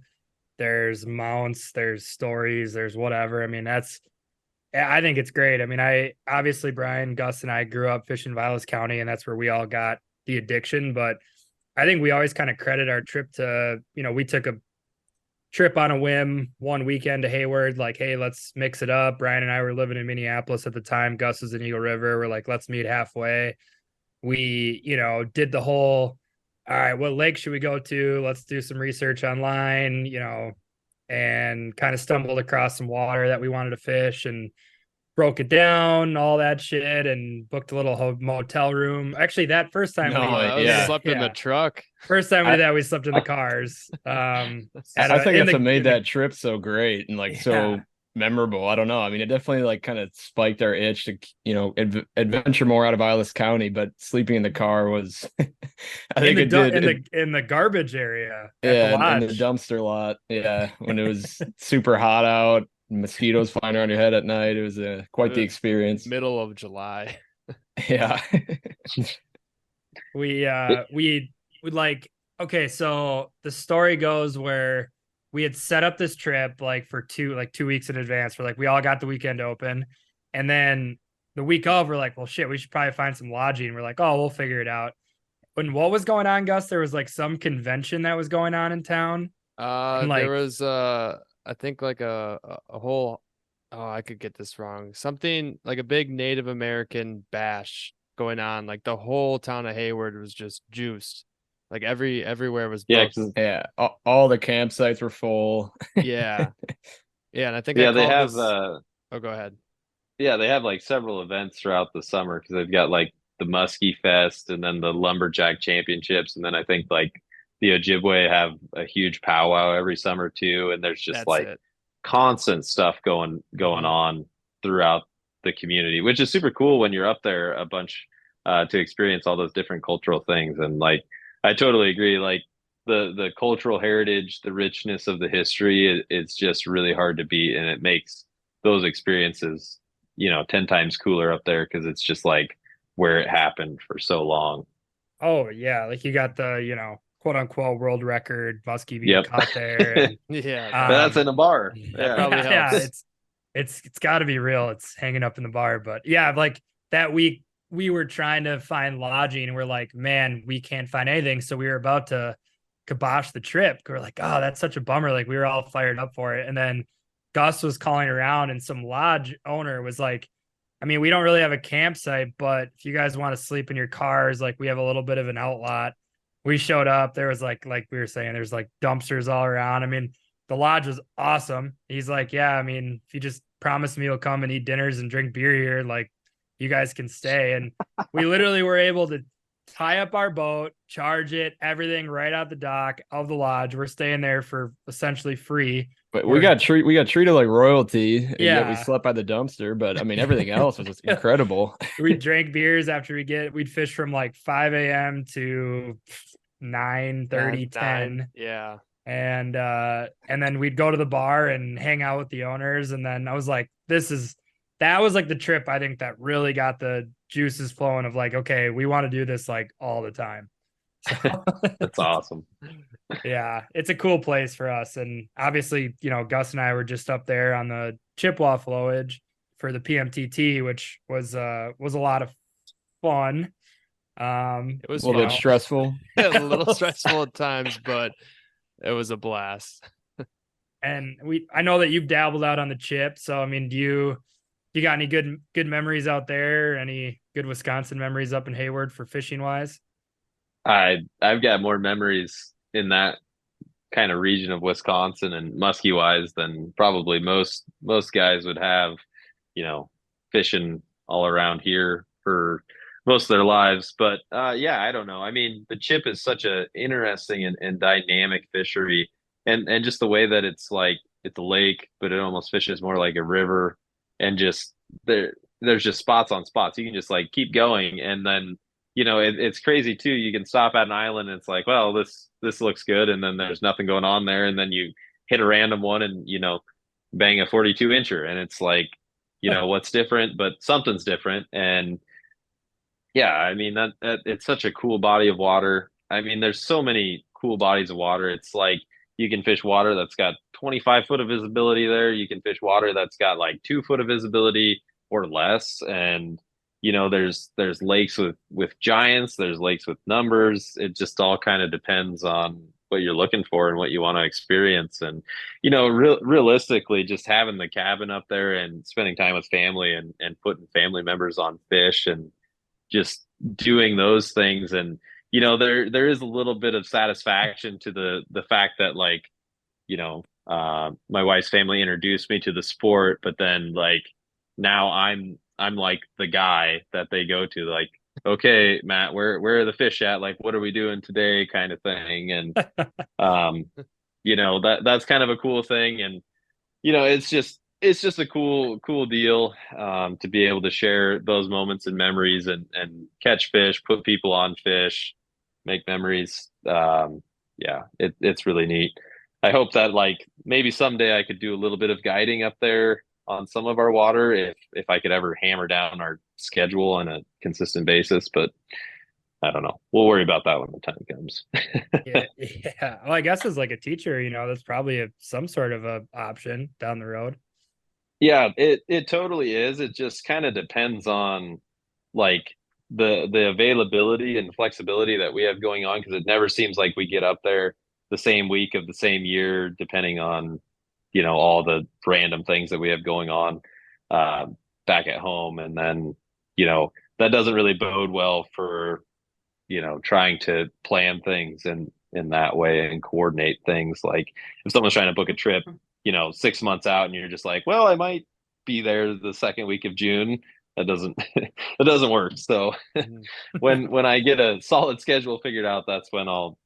there's mounts, there's stories, there's whatever. I mean, I think it's great. I mean, I obviously Brian, Gus, and I grew up fishing Vilas County, and that's where we all got the addiction. But I think we always kind of credit our trip to, we took a trip on a whim one weekend to Hayward, like, hey, let's mix it up. Brian and I were living in Minneapolis at the time. Gus was in Eagle River. We're like, let's meet halfway. We, did the whole, all right, what lake should we go to? Let's do some research online, and kind of stumbled across some water that we wanted to fish and broke it down, all that shit, and booked a little motel room. Actually, that first time No, I yeah. slept in the truck. first time we I- did that, we slept in the cars. I think that's what made that trip so great and like so Yeah. memorable. I don't know. I mean, it definitely like kind of spiked our itch to, adventure more out of Vilas County, but sleeping in the car was, I think in the garbage area. yeah, in the dumpster lot. Yeah, when it was super hot out, mosquitoes flying around your head at night. It was quite the experience. Middle of July. Yeah. we would like, okay, so the story goes where we had set up this trip like for 2 weeks in advance. We're like, we all got the weekend open, and then the week of we're like, well shit, we should probably find some lodging. We're like, oh, we'll figure it out. When what was going on, Gus? There was like some convention that was going on in town. There was I think like a whole, oh, I could get this wrong. Something like a big Native American bash going on. Like the whole town of Hayward was just juiced. Like everywhere was booked. Yeah. All the campsites were full. Yeah. Yeah, and I think they I called have this... Oh, go ahead. Yeah, they have like several events throughout the summer because they've got like the Muskie Fest and then the Lumberjack Championships, and then I think like the Ojibwe have a huge powwow every summer too, and there's just constant stuff going on throughout the community, which is super cool when you're up there a bunch to experience all those different cultural things. And like I totally agree, like the cultural heritage, the richness of the history, it's just really hard to beat, and it makes those experiences 10 times cooler up there because it's just like where it happened for so long. Oh yeah, like you got the quote unquote world record muskie being caught there. And, yeah, that's in a bar. That probably helps. Yeah, it's got to be real. It's hanging up in the bar, but yeah, like that week we were trying to find lodging, and we're like, man, we can't find anything. So we were about to kibosh the trip. We're like, oh, that's such a bummer. Like we were all fired up for it, and then Gus was calling around, and some lodge owner was like, I mean, we don't really have a campsite, but if you guys want to sleep in your cars, like we have a little bit of an outlot. We showed up. There was like we were saying, there's like dumpsters all around. I mean, the lodge was awesome. He's like, yeah, I mean, if you just promise me you'll come and eat dinners and drink beer here, like you guys can stay. And we literally were able to tie up our boat, charge it, everything right out the dock of the lodge. We're staying there for essentially free. But we got treated like royalty, and yet we Yeah. slept by the dumpster. But I mean, everything else was just incredible. We drank beers after we'd fish from like 5 a.m. to 9:30, 10. Yeah. And then we'd go to the bar and hang out with the owners. And then I was like, that was like the trip I think that really got the juices flowing of like, okay, we want to do this like all the time. So, That's awesome. yeah, it's a cool place for us. And obviously, Gus and I were just up there on the Chippewa flowage for the PMTT, which was a lot of fun. It was a little bit stressful. a little stressful at times, but it was a blast. And I know that you've dabbled out on the chip. So, I mean, do you got any good memories out there? Any good Wisconsin memories up in Hayward for fishing wise? I've got more memories in that kind of region of Wisconsin and muskie wise than probably most guys would have, fishing all around here for most of their lives. But yeah, I don't know. I mean, the chip is such a interesting and dynamic fishery, and just the way that it's like it's a lake, but it almost fishes more like a river, and just there's just spots on spots. You can just like keep going, and then it's crazy too. You can stop at an island and it's like, well, this looks good, and then there's nothing going on there, and then you hit a random one and bang a 42 incher, and it's like, what's different, but something's different. And yeah, I mean that it's such a cool body of water. I mean, there's so many cool bodies of water. It's like you can fish water that's got 25 foot of visibility there. You can fish water that's got like 2 foot of visibility or less, and there's lakes with giants, there's lakes with numbers. It just all kind of depends on what you're looking for and what you want to experience. And realistically, just having the cabin up there and spending time with family and putting family members on fish and just doing those things. And there is a little bit of satisfaction to the fact that like my wife's family introduced me to the sport, but then like now I'm like the guy that they go to, like, okay, Matt, where are the fish at? Like, what are we doing today, kind of thing. And that's kind of a cool thing. And it's just a cool deal to be able to share those moments and memories and catch fish, put people on fish, make memories. Yeah, it's really neat. I hope that like maybe someday I could do a little bit of guiding up there on some of our water if I could ever hammer down our schedule on a consistent basis, but I don't know. We'll worry about that when the time comes. Yeah. Well, I guess as like a teacher, that's probably some sort of a option down the road. Yeah, it totally is. It just kind of depends on like the availability and flexibility that we have going on, because it never seems like we get up there the same week of the same year, depending on all the random things that we have going on back at home. And then that doesn't really bode well for trying to plan things in that way and coordinate things. Like if someone's trying to book a trip 6 months out and you're just like, well, I might be there the second week of June, that doesn't work. So when I get a solid schedule figured out, that's when I'll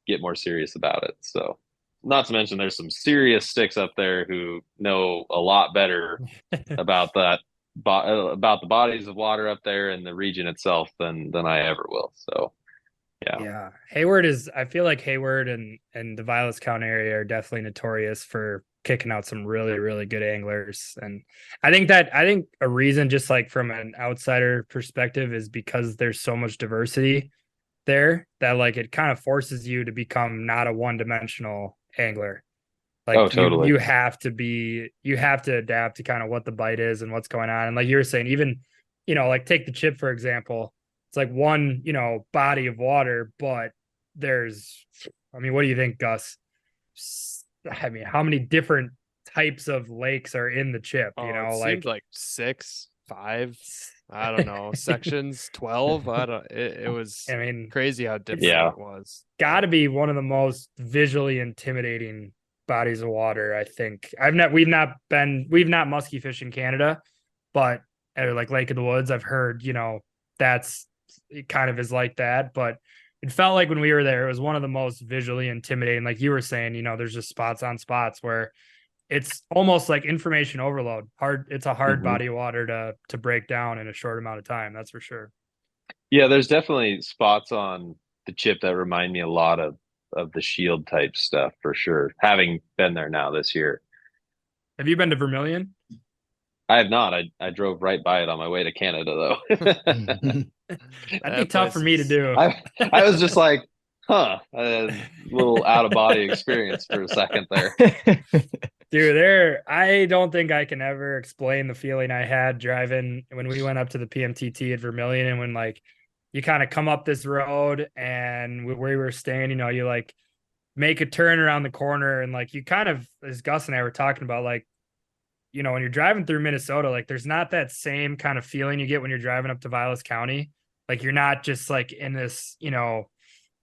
get more serious about it. So not to mention there's some serious sticks up there who know a lot better about that about the bodies of water up there and the region itself than I ever will. So yeah. I feel like Hayward and the Vilas County area are definitely notorious for kicking out some really, really good anglers. And I think a reason, just like from an outsider perspective, is because there's so much diversity there that like it kind of forces you to become not a one-dimensional angler. Like totally. you have to adapt to kind of what the bite is and what's going on. And like you were saying, even like take the chip for example, it's like one body of water, but there's what do you think, Gus? I mean, how many different types of lakes are in the chip? It seemed like 6, 5, I don't know, sections, 12. It was crazy how different it was. Got to be one of the most visually intimidating bodies of water, I think. We've not musky fished in Canada, but or like Lake of the Woods. I've heard, that's it kind of is like that, but it felt like when we were there, it was one of the most visually intimidating. Like you were saying, there's just spots on spots where it's almost like information overload. It's a hard Mhm. body of water to break down in a short amount of time. That's for sure. Yeah, there's definitely spots on the chip that remind me a lot of the Shield type stuff for sure. Having been there now this year. Have you been to Vermilion? I have not. I drove right by it on my way to Canada though. That'd be tough for me to do. I was just like, huh, a little out of body experience for a second there. Dude, I don't think I can ever explain the feeling I had driving when we went up to the PMTT at Vermilion, and when like you kind of come up this road and where we were staying, you like make a turn around the corner, and like you kind of, as Gus and I were talking about, like, when you're driving through Minnesota, like there's not that same kind of feeling you get when you're driving up to Vilas County. Like you're not just like in this,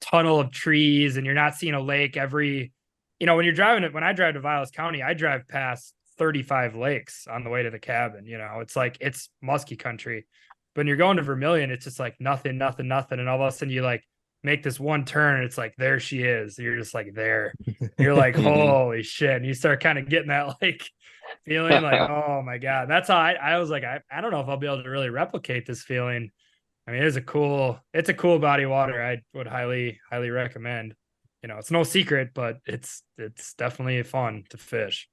tunnel of trees, and you're not seeing a lake every, when I drive to Vilas County, I drive past 35 lakes on the way to the cabin. It's like, it's musky country. But when you're going to Vermilion, it's just like nothing. And all of a sudden you like make this one turn, and it's like, there she is. You're just like there. You're like, holy shit. And you start kind of getting that like feeling like, oh my God. That's how I was like, I don't know if I'll be able to really replicate this feeling. I mean, it's a cool body of water. I would highly recommend. It's no secret, but it's definitely fun to fish.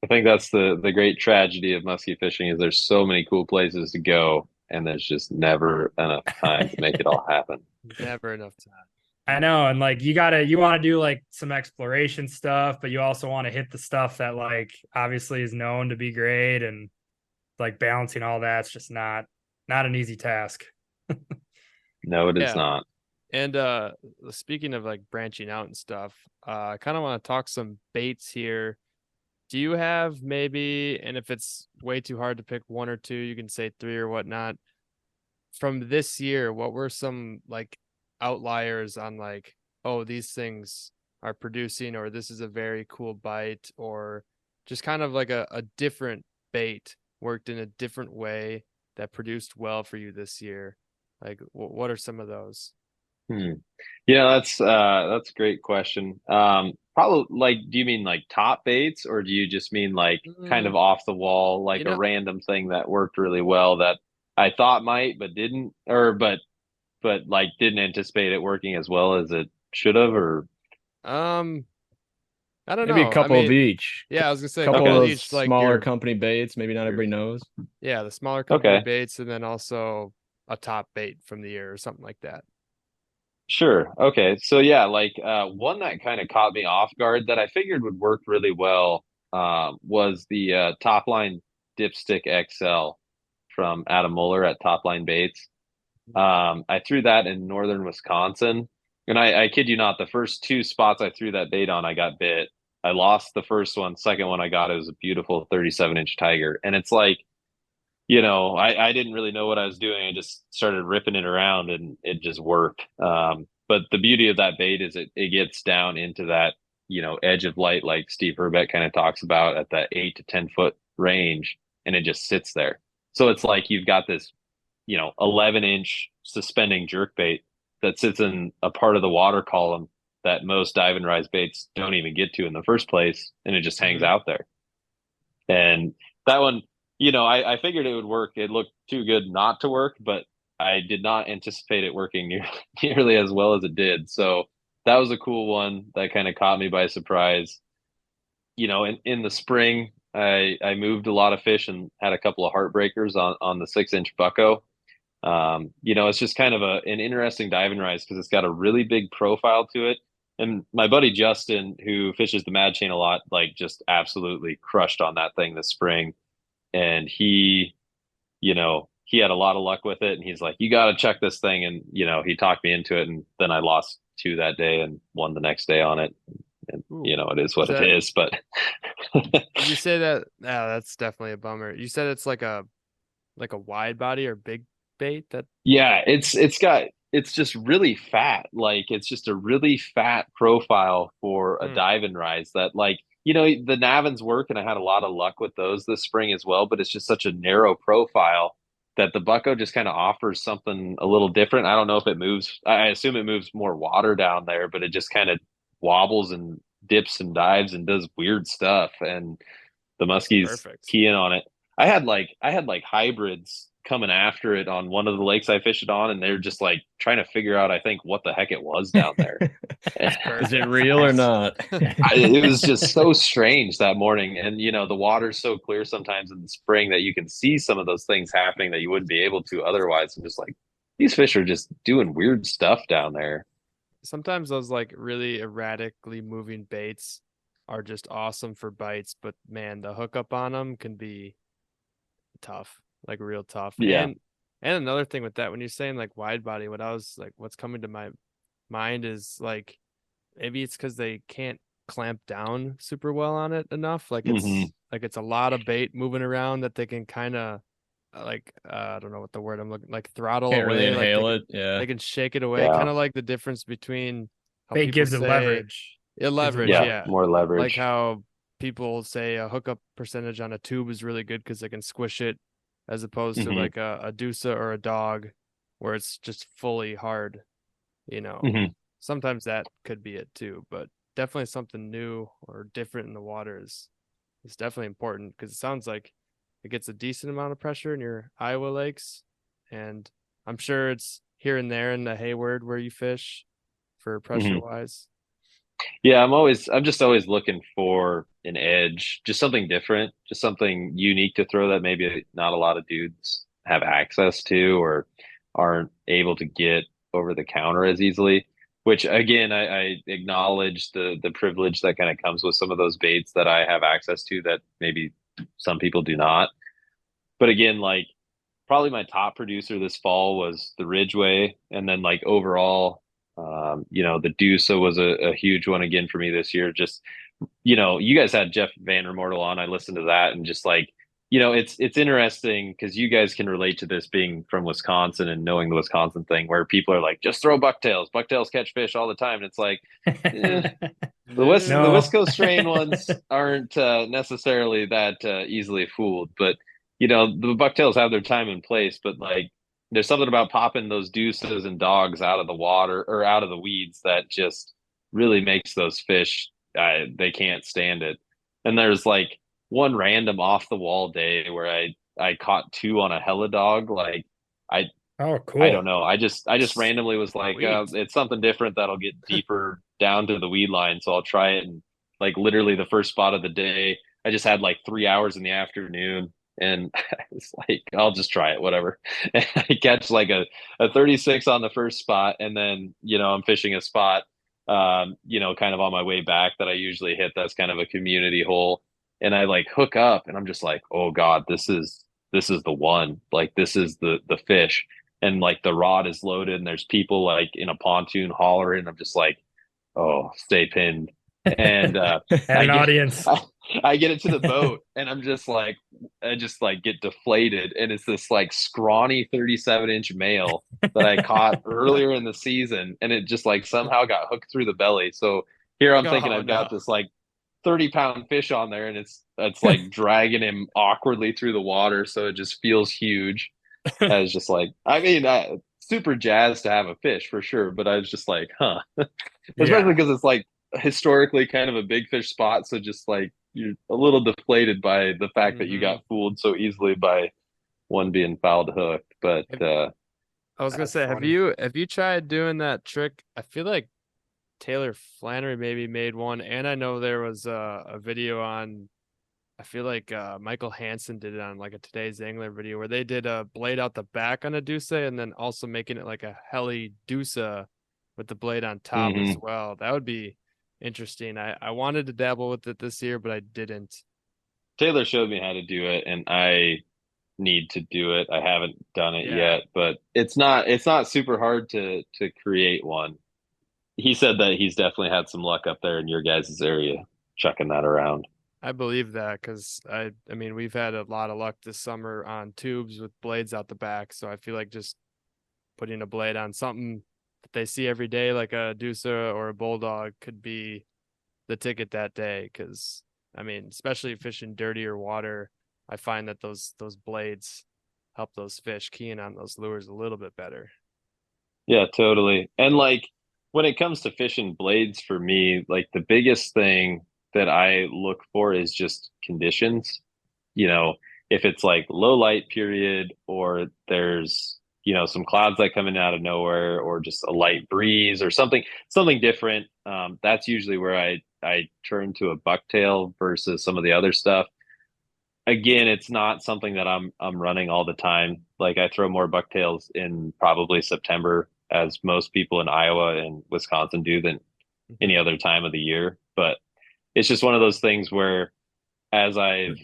I think that's the great tragedy of muskie fishing is there's so many cool places to go, and there's just never enough time to make it all happen. Never enough time. I know. And like, you want to do like some exploration stuff, but you also want to hit the stuff that like obviously is known to be great, and like balancing all that's just not an easy task. No, it is not. And speaking of like branching out and stuff, I kind of want to talk some baits here. Do you have maybe, and if it's way too hard to pick one or two, you can say three or whatnot, from this year, what were some like outliers on like, oh, these things are producing, or this is a very cool bite, or just kind of like a different bait worked in a different way that produced well for you this year? Like, what are some of those? Yeah, that's a great question. Probably like, do you mean like top baits, or do you just mean like kind of off the wall, like a random thing that worked really well that I thought might but didn't, or but like didn't anticipate it working as well as it should have, or I don't maybe know. a couple of each. Yeah, I was gonna say a couple of of each, like smaller company baits. Maybe not everybody knows. Yeah, the smaller company Okay. baits, and then also a top bait from the year or something like that. Sure. Okay. So yeah, like one that kind of caught me off guard that I figured would work really well was the Top Line Dipstick XL from Adam Muller at Top Line Baits. I threw that in northern Wisconsin, and I kid you not, the first two spots I threw that bait on, I got bit. I lost the first one. Second one I got, it was a beautiful 37-inch tiger, and it's like, I didn't really know what I was doing. I just started ripping it around, and it just worked. But the beauty of that bait is it gets down into that, edge of light, like Steve Herbeck kind of talks about, at that 8 to 10 foot range, and it just sits there. So it's like you've got this, 11-inch suspending jerk bait that sits in a part of the water column that most dive and rise baits don't even get to in the first place, and it just hangs out there. And that one, I figured it would work. It looked too good not to work, but I did not anticipate it working nearly as well as it did. So that was a cool one that kind of caught me by surprise. In the spring, I moved a lot of fish and had a couple of heartbreakers on the 6-inch bucko. It's just kind of an interesting dive and rise because it's got a really big profile to it. And my buddy Justin, who fishes the Mad Chain a lot, like just absolutely crushed on that thing this spring. And he had a lot of luck with it. And he's like, you got to check this thing. And, he talked me into it. And then I lost 2 that day and won the next day on it. And, it is what it is. But did you say that? Yeah, that's definitely a bummer. You said it's like a wide body or big bait that. Yeah, it's just really fat. Like, it's just a really fat profile for a dive and rise that, like, the Navins work, and I had a lot of luck with those this spring as well, but it's just such a narrow profile that the Bucko just kind of offers something a little different. I don't know if it moves. I assume it moves more water down there, but it just kind of wobbles and dips and dives and does weird stuff. And the Muskies Perfect. keying on it. I had like hybrids coming after it on one of the lakes I fished it on, and they're just like trying to figure out, I think, what the heck it was down there. Is it real or not? It was just so strange that morning. And the water's so clear sometimes in the spring that you can see some of those things happening that you wouldn't be able to otherwise. And just like these fish are just doing weird stuff down there. Sometimes those like really erratically moving baits are just awesome for bites, but man, the hookup on them can be tough, like real tough. Yeah. And another thing with that, when you're saying like wide body, what's coming to my mind is like maybe it's because they can't clamp down super well on it enough. Like it's a lot of bait moving around that they can kind of I don't know what the word I'm looking, like throttle Can't really away, like inhale it. Yeah. they can shake it away, Yeah. kind of like the difference between how Bait people gives it say leverage. leverage, Yeah. yeah, More leverage. like how people say a hookup percentage on a tube is really good because they can squish it, as opposed to like a Dusa or a dog where it's just fully hard. Sometimes that could be it too, but definitely something new or different in the water is definitely important, because it sounds like it gets a decent amount of pressure in your Iowa lakes, and I'm sure it's here and there in the Hayward where you fish for pressure wise. Yeah, I'm just always looking for an edge, just something different, just something unique to throw that maybe not a lot of dudes have access to or aren't able to get over the counter as easily. Which again, I acknowledge the privilege that kind of comes with some of those baits that I have access to that maybe some people do not. But again, like probably my top producer this fall was the Ridgeway, and then like overall, the Dusa was a huge one again for me this year. Just you guys had Jeff Van Remortel on. I listened to that, and just like it's interesting because you guys can relate to this being from Wisconsin and knowing the Wisconsin thing, where people are like, just throw bucktails. Bucktails catch fish all the time, and it's like. The West Coast strain ones aren't necessarily that easily fooled, but the bucktails have their time and place. But like, there's something about popping those deuces and dogs out of the water or out of the weeds that just really makes those fish they can't stand it. And there's like one random off the wall day where I caught two on a hella dog. Like I Oh, cool. I don't know. I just randomly was like, it's something different that'll get deeper down to the weed line, so I'll try it. And like literally the first spot of the day, I just had like 3 hours in the afternoon, and I was like, I'll just try it, whatever. And I catch like a 36 on the first spot, and then I'm fishing a spot, kind of on my way back that I usually hit. That's kind of a community hole, and I like hook up, and I'm just like, oh God, this is the one. Like this is the fish, and like the rod is loaded, and there's people like in a pontoon hollering. I'm just like, oh, stay pinned. And Had an audience. I get it to the boat, and I'm just like, I just like get deflated, and it's this like scrawny 37-inch male that I caught earlier in the season, and it just like somehow got hooked through the belly. So here I'm thinking I've got this like 30-pound fish on there, and it's like dragging him awkwardly through the water, so it just feels huge. I was just like, I mean, super jazzed to have a fish for sure, but I was just like, huh. Especially because it's like historically kind of a big fish spot, so just like you're a little deflated by the fact that you got fooled so easily by one being fouled hooked. But I was gonna say, funny. have you tried doing that trick? I feel like Taylor Flannery maybe made one, and I know there was a video on. I feel like Michael Hansen did it on like a Today's Angler video where they did a blade out the back on a Dusa, and then also making it like a heli Dusa with the blade on top as well. That would be interesting. I wanted to dabble with it this year, but I didn't. Taylor showed me how to do it, and I need to do it. I haven't done it yet, but it's not super hard to create one. He said that he's definitely had some luck up there in your guys' area chucking that around. I believe that because I mean, we've had a lot of luck this summer on tubes with blades out the back. So I feel like just putting a blade on something that they see every day, like a Dusa or a Bulldog, could be the ticket that day. Because I mean, especially fishing dirtier water, I find that those blades help those fish keying on those lures a little bit better. Yeah, totally. And like when it comes to fishing blades for me, like the biggest thing that I look for is just conditions. You know, if it's like low light period or there's, some clouds that come in out of nowhere or just a light breeze or something different, that's usually where I turn to a bucktail versus some of the other stuff. Again, it's not something that I'm running all the time. Like I throw more bucktails in probably September, as most people in Iowa and Wisconsin do, than any other time of the year. But it's just one of those things where as I've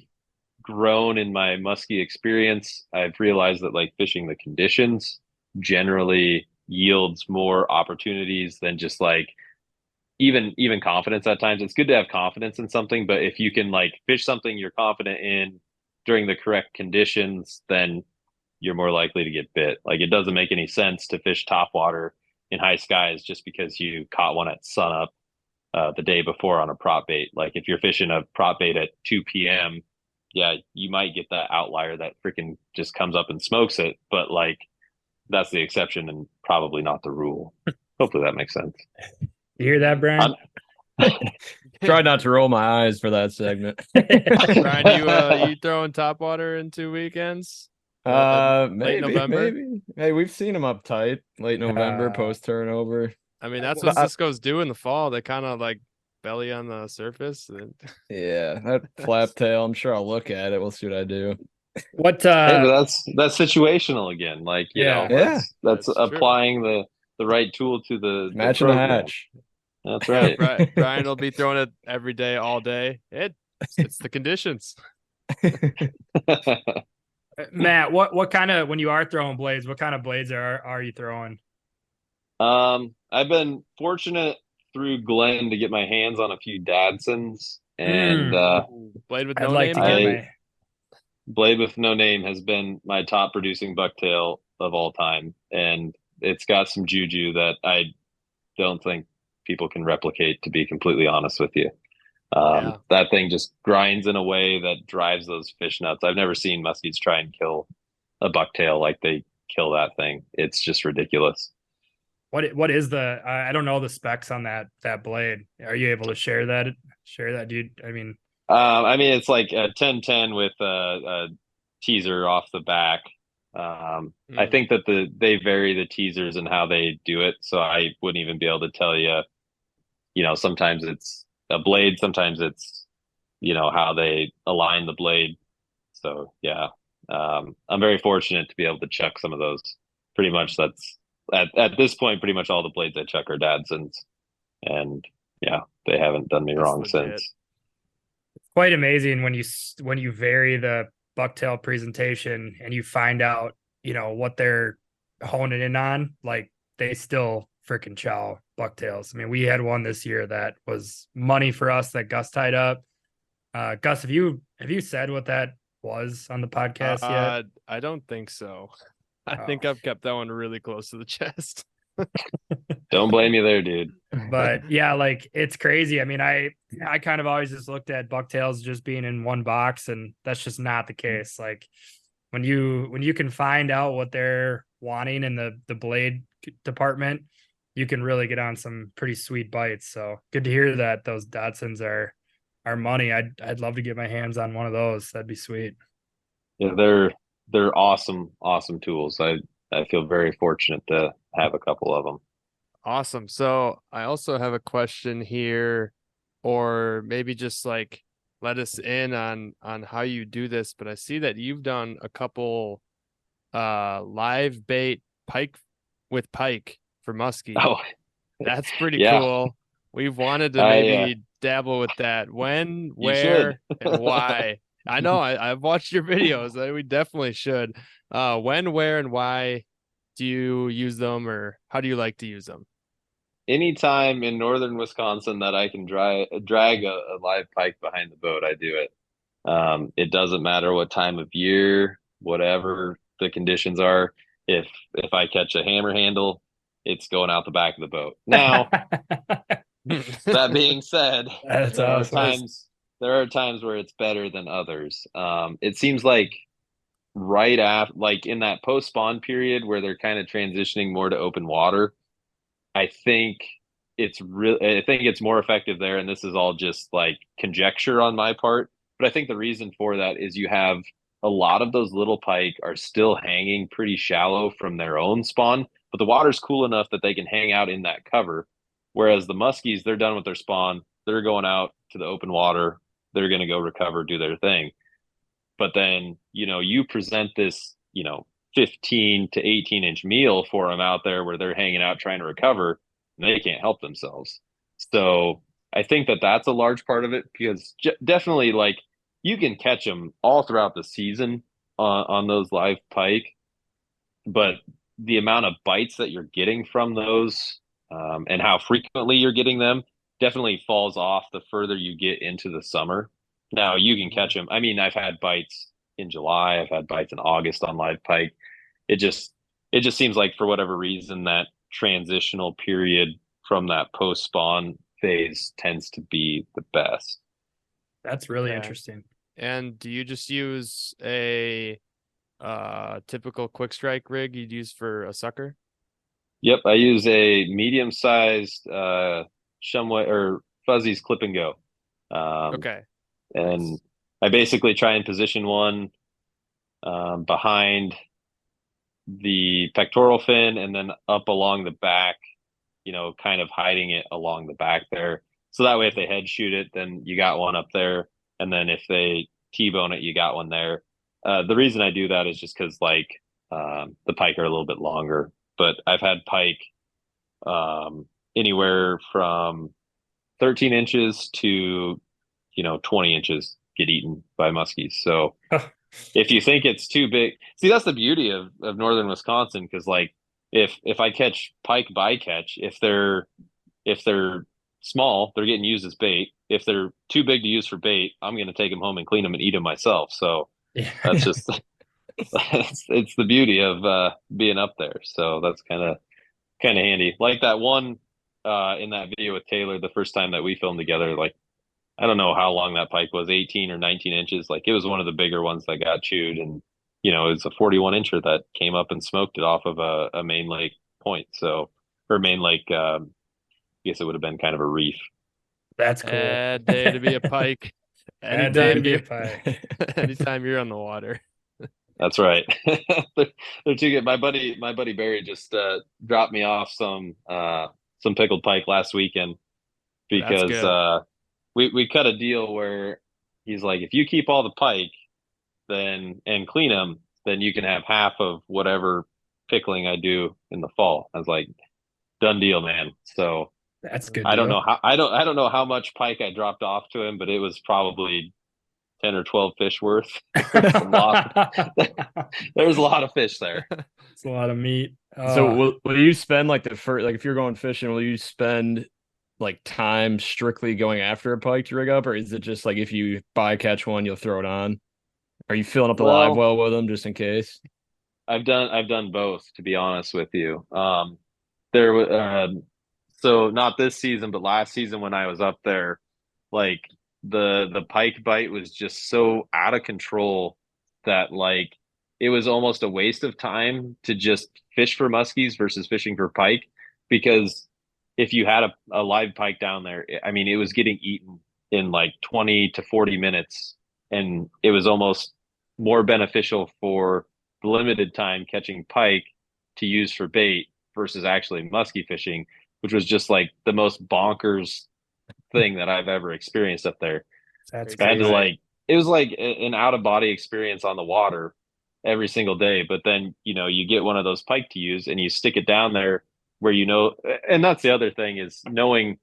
grown in my muskie experience, I've realized that like fishing the conditions generally yields more opportunities than just like even confidence at times. It's good to have confidence in something, but if you can like fish something you're confident in during the correct conditions, then you're more likely to get bit. Like it doesn't make any sense to fish top water in high skies just because you caught one at sunup the day before on a prop bait. Like if you're fishing a prop bait at 2 p.m., yeah, you might get that outlier that freaking just comes up and smokes it. But like that's the exception and probably not the rule. Hopefully that makes sense. You hear that, Brian? Try not to roll my eyes for that segment. Brian, you throwing top water in 2 weekends? Late Maybe, November? maybe. Hey, we've seen them uptight late November, post turnover. I mean, that's what Cisco's do in the fall. They kind of like belly on the surface. Yeah, that flap tail. I'm sure I'll look at it. We'll see what I do. What? Hey, but that's situational again. Like that's applying the right tool to the matching the hatch. That's right. Brian will be throwing it every day, all day. It's the conditions. Matt, what kind of, when you are throwing blades, what kind of blades are you throwing? I've been fortunate through Glenn to get my hands on a few Dadsons, and blade with no name. Blade with no name has been my top producing bucktail of all time, and it's got some juju that I don't think people can replicate, to be completely honest with you. That thing just grinds in a way that drives those fish nuts. I've never seen muskies try and kill a bucktail like they kill that thing. It's just ridiculous. What is the I don't know the specs on that blade. Are you able to share that, dude? I mean it's like a 10-10 with a teaser off the back. I think that they vary the teasers and how they do it, so I wouldn't even be able to tell you. Sometimes it's a blade, sometimes it's how they align the blade. So yeah, I'm very fortunate to be able to chuck some of those. Pretty much that's at this point, pretty much all the blades I chuck are Dadsons, and yeah, they haven't done me wrong since. It's quite amazing when you vary the bucktail presentation and you find out what they're honing in on. Like they still freaking chow bucktails. I mean, we had one this year that was money for us that Gus tied up. Gus, have you said what that was on the podcast yet? I don't think so. I think I've kept that one really close to the chest. Don't blame you there, dude. But yeah, like it's crazy. I mean, I kind of always just looked at bucktails just being in one box, and that's just not the case. Like when you can find out what they're wanting in the blade department, you can really get on some pretty sweet bites. So good to hear that those Dadsons are money. I'd love to get my hands on one of those. That'd be sweet. Yeah, they're awesome tools. I feel very fortunate to have a couple of them. Awesome. So I also have a question here, or maybe just like let us in on how you do this. But I see that you've done a couple live bait pike with pike for muskie. Oh, that's pretty cool. We've wanted to maybe dabble with that. When, where, and why? I know I've watched your videos. We definitely should. When, where, and why do you use them, or how do you like to use them? Anytime in northern Wisconsin that I can drag a live pike behind the boat, I do it. It doesn't matter what time of year, whatever the conditions are. If I catch a hammer handle, it's going out the back of the boat. Now, that being said, That's awesome. there are times where it's better than others. It seems like right after, like in that post spawn period where they're kind of transitioning more to open water, I think I think it's more effective there. And this is all just like conjecture on my part, but I think the reason for that is you have a lot of those little pike are still hanging pretty shallow from their own spawn, but the water's cool enough that they can hang out in that cover. Whereas the muskies, they're done with their spawn, they're going out to the open water, they're going to go recover, do their thing. But then, you present this, 15 to 18-inch meal for them out there where they're hanging out trying to recover, and they can't help themselves. So I think that that's a large part of it, because definitely, like, you can catch them all throughout the season on those live pike, but the amount of bites that you're getting from those, and how frequently you're getting them definitely falls off the further you get into the summer. Now you can catch them. I mean, I've had bites in July, I've had bites in August on live pike. It just seems like, for whatever reason, that transitional period from that post spawn phase tends to be the best. That's really Okay. interesting. And do you just use a typical quick strike rig you'd use for a sucker? Yep, I use a medium-sized Shumway or Fuzzy's Clip and Go. Okay. And Nice. I basically try and position one behind the pectoral fin and then up along the back, kind of hiding it along the back there. So that way, if they head shoot it, then you got one up there. And then if they T-bone it, you got one there. The reason I do that is just because, like, the pike are a little bit longer, but I've had pike anywhere from 13 inches to 20 inches get eaten by muskies. So if you think it's too big, see, that's the beauty of northern Wisconsin, because, like, if I catch pike bycatch, if they're small, they're getting used as bait. If they're too big to use for bait, I'm going to take them home and clean them and eat them myself. So Yeah. that's just it's the beauty of being up there. So that's kind of handy. Like that one in that video with Taylor, the first time that we filmed together, like, I don't know how long that pike was, 18 or 19 inches. Like, it was one of the bigger ones that got chewed, and it was a 41 incher that came up and smoked it off of a main lake point. So, or main lake, I guess it would have been kind of a reef. That's cool. Bad day to be a pike. Bad day to be a Anytime pike. anytime you're on the water. That's right. They're too good. My buddy Barry just dropped me off some pickled pike last weekend, That's because good. we cut a deal where he's like, if you keep all the pike then and clean them, then you can have half of whatever pickling I do in the fall. I was like, done deal, man. So That's good. I don't know how I don't know how much pike I dropped off to him, but it was probably 10 or 12 fish worth. There's a lot of fish there. It's a lot of meat. So will you spend like the first, like, if you're going fishing, will you spend like time strictly going after a pike to rig up, or is it just like if you catch one, you'll throw it on? Are you filling up the live well with them just in case? I've done both, to be honest with you. There was so not this season, but last season when I was up there, like, the pike bite was just so out of control that, like, it was almost a waste of time to just fish for muskies versus fishing for pike, because if you had a live pike down there, I mean, it was getting eaten in like 20 to 40 minutes, and it was almost more beneficial for the limited time catching pike to use for bait versus actually muskie fishing, which was just like the most bonkers thing that I've ever experienced up there. That's I had to, crazy. like, it was like an out of body experience on the water every single day. But then, you get one of those pike to use and you stick it down there where, and that's the other thing, is knowing,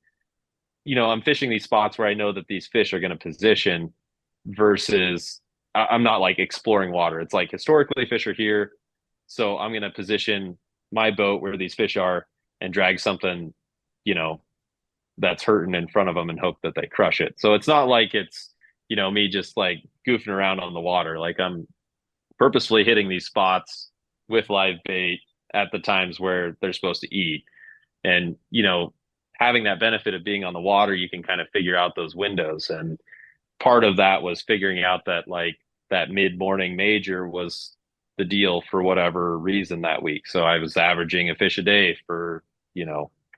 I'm fishing these spots where I know that these fish are going to position, versus I'm not like exploring water. It's like, historically fish are here, so I'm going to position my boat where these fish are and drag something, that's hurting in front of them and hope that they crush it. So it's not like it's, me just like goofing around on the water. Like, I'm purposefully hitting these spots with live bait at the times where they're supposed to eat. And, having that benefit of being on the water, you can kind of figure out those windows. And part of that was figuring out that like that mid-morning major was the deal for whatever reason that week. So I was averaging a fish a day for,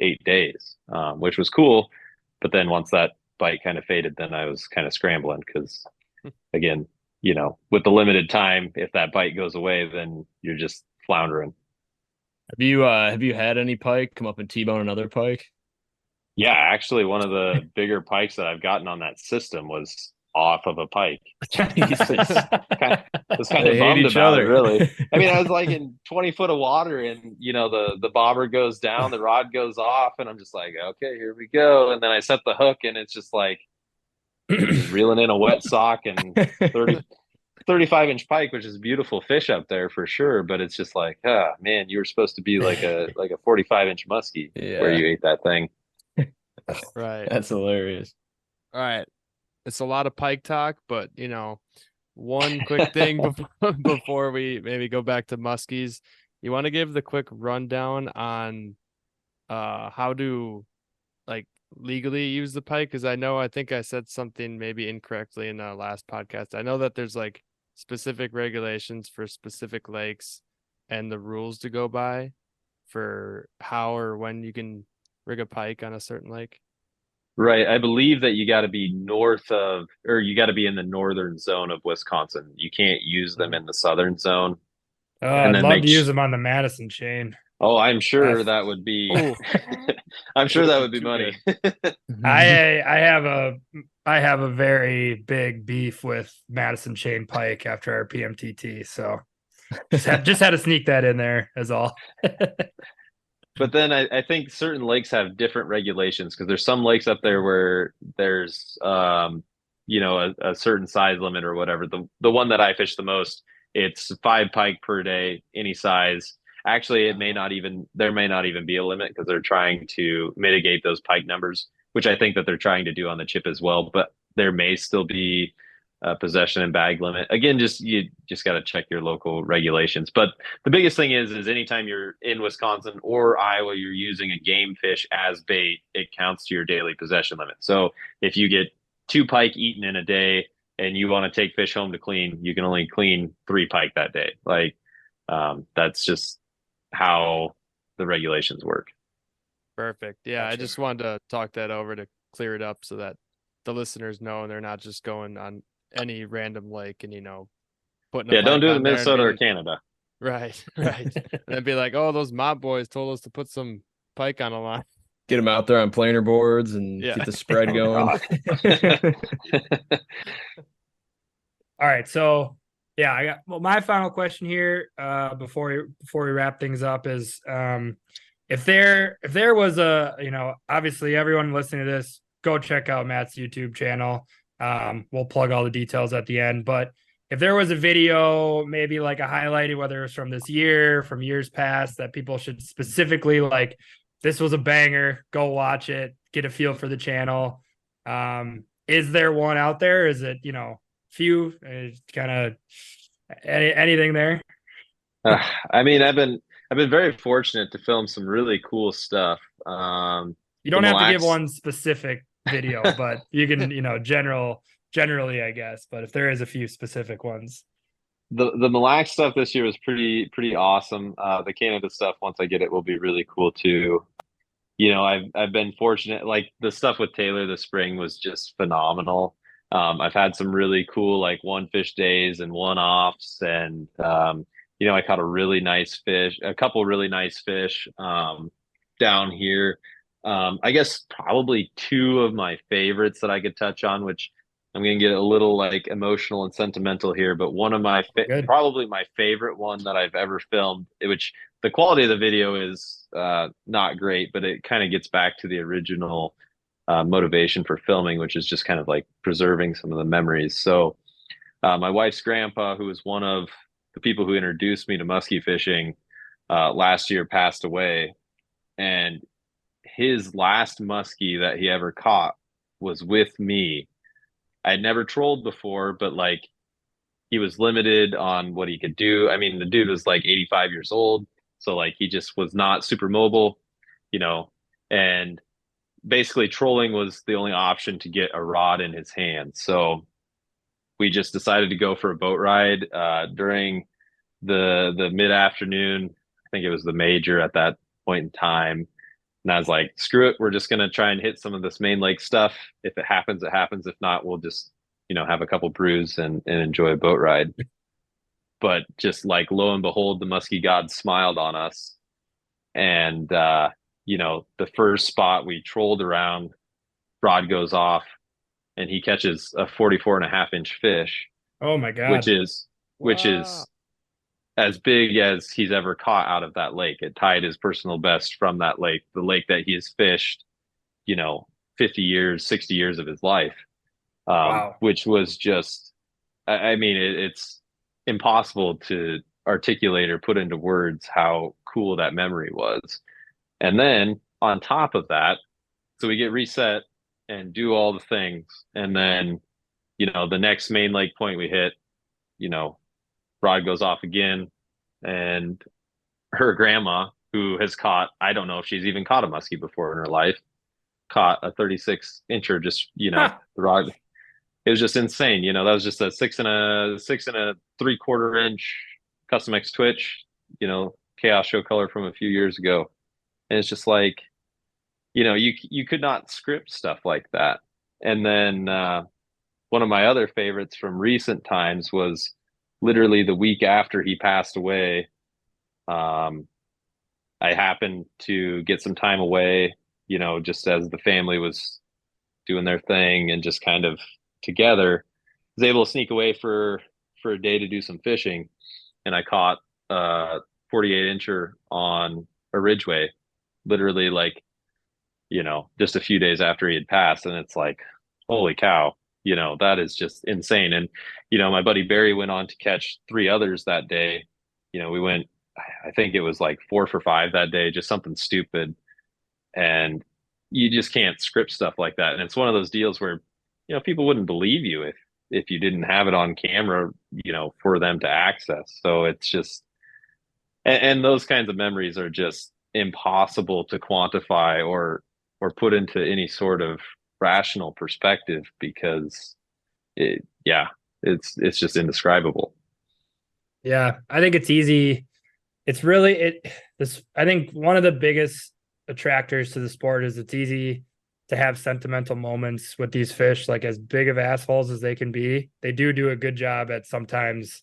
8 days, which was cool. But then once that bite kind of faded, then I was kind of scrambling because, again, with the limited time, if that bite goes away, then you're just floundering. Have you had any pike come up and T-bone another pike? Yeah, actually, one of the bigger pikes that I've gotten on that system was off of a pike. Jesus. Was kind They of hate bummed each about other. it, really. I mean, I was like in 20 foot of water, and the bobber goes down, the rod goes off, and I'm just like, okay, here we go. And then I set the hook, and it's just like just reeling in a wet sock and 35-inch pike, which is a beautiful fish up there for sure. But it's just like, man, you were supposed to be like a 45-inch muskie where Yeah. you ate that thing. Right. That's hilarious. All right. It's a lot of pike talk, but one quick thing before we maybe go back to muskies. You want to give the quick rundown on how to like legally use the pike? Because I think I said something maybe incorrectly in the last podcast. I know that there's like specific regulations for specific lakes and the rules to go by for how or when you can rig a pike on a certain lake. Right. I believe that you got to be you got to be in the northern zone of Wisconsin. You can't use them in the southern zone. And I'd then love to use them on the Madison chain. Oh, I'm sure That's- that would be. Oh. I'm sure that would be Too money. I have a very big beef with Madison chain pike after our PMTT, so just had to sneak that in there as all. But then I think certain lakes have different regulations because there's some lakes up there where there's a certain size limit or whatever. The one that I fish the most, it's 5 pike per day, any size. Actually, there may not even be a limit because they're trying to mitigate those pike numbers, which I think that they're trying to do on the chip as well. But there may still be a possession and bag limit. Again, you just got to check your local regulations. But the biggest thing is anytime you're in Wisconsin or Iowa, you're using a game fish as bait, it counts to your daily possession limit. So if you get 2 pike eaten in a day and you want to take fish home to clean, you can only clean 3 pike that day. Like that's just how the regulations work. Perfect. Yeah, Gotcha. I just wanted to talk that over to clear it up so that the listeners know and they're not just going on any random lake and putting Yeah, don't do it in on there and Minnesota or being- Canada. Right. And then be like, oh, those mob boys told us to put some pike on a line. Get them out there on planer boards and Yeah. get the spread Oh, going. All right, so yeah, I got my final question here before we wrap things up is if there was obviously everyone listening to this, go check out Matt's YouTube channel. We'll plug all the details at the end, but if there was a video, maybe like a highlighted, whether it's from this year, from years past, that people should specifically like, this was a banger, go watch it, get a feel for the channel. Is there one out there? Is it, few kind of anything there? I mean, I've been very fortunate to film some really cool stuff. You don't have to give one specific video, but you can, generally, I guess. But if there is a few specific ones, the Mille Lacs stuff this year was pretty awesome. The Canada stuff, once I get it, will be really cool too. I've been fortunate. Like the stuff with Taylor this spring was just phenomenal. I've had some really cool like one fish days and one-offs, and I caught a couple really nice fish down here. I guess probably 2 of my favorites that I could touch on, which I'm going to get a little like emotional and sentimental here, but one of my probably my favorite one that I've ever filmed, which the quality of the video is not great, but it kind of gets back to the original motivation for filming, which is just kind of like preserving some of the memories. So my wife's grandpa, who was one of the people who introduced me to muskie fishing last year, passed away, and his last muskie that he ever caught was with me. I'd never trolled before, but like he was limited on what he could do. I mean, the dude was like 85 years old, so like he just was not super mobile, and basically trolling was the only option to get a rod in his hand. So we just decided to go for a boat ride during the mid-afternoon. I think it was the major at that point in time. And I was like, screw it, we're just gonna try and hit some of this main lake stuff. If it happens, it happens. If not, we'll just, have a couple brews and enjoy a boat ride. But just like lo and behold, the muskie gods smiled on us. And the first spot we trolled around, rod goes off and he catches a 44.5-inch fish, Oh my God. which is as big as he's ever caught out of that lake. It tied his personal best from that lake, the lake that he has fished, 50 years, 60 years of his life. Wow. Which was just, I mean, it's impossible to articulate or put into words how cool that memory was. And then on top of that, so we get reset and do all the things. And then, the next main lake point we hit, rod goes off again. And her grandma, who has caught, I don't know if she's even caught a muskie before in her life, caught a 36-incher, just, the rod. It was just insane. That was just a 6 3/4 inch custom X twitch, chaos show color from a few years ago. And it's just like, you could not script stuff like that. And then one of my other favorites from recent times was literally the week after he passed away. I happened to get some time away, just as the family was doing their thing and just kind of together. Was able to sneak away for a day to do some fishing, and I caught a 48-incher on a ridgeway, literally like, just a few days after he had passed. And it's like, holy cow, that is just insane. And my buddy Barry went on to catch 3 others that day. We went, I think it was like 4 for 5 that day, just something stupid. And you just can't script stuff like that. And it's one of those deals where people wouldn't believe you if you didn't have it on camera, for them to access. So it's just, and those kinds of memories are just impossible to quantify or put into any sort of rational perspective, because it's just indescribable. Yeah, I think it's easy. It's really I think one of the biggest attractors to the sport is it's easy to have sentimental moments with these fish. Like, as big of assholes as they can be, they do a good job at sometimes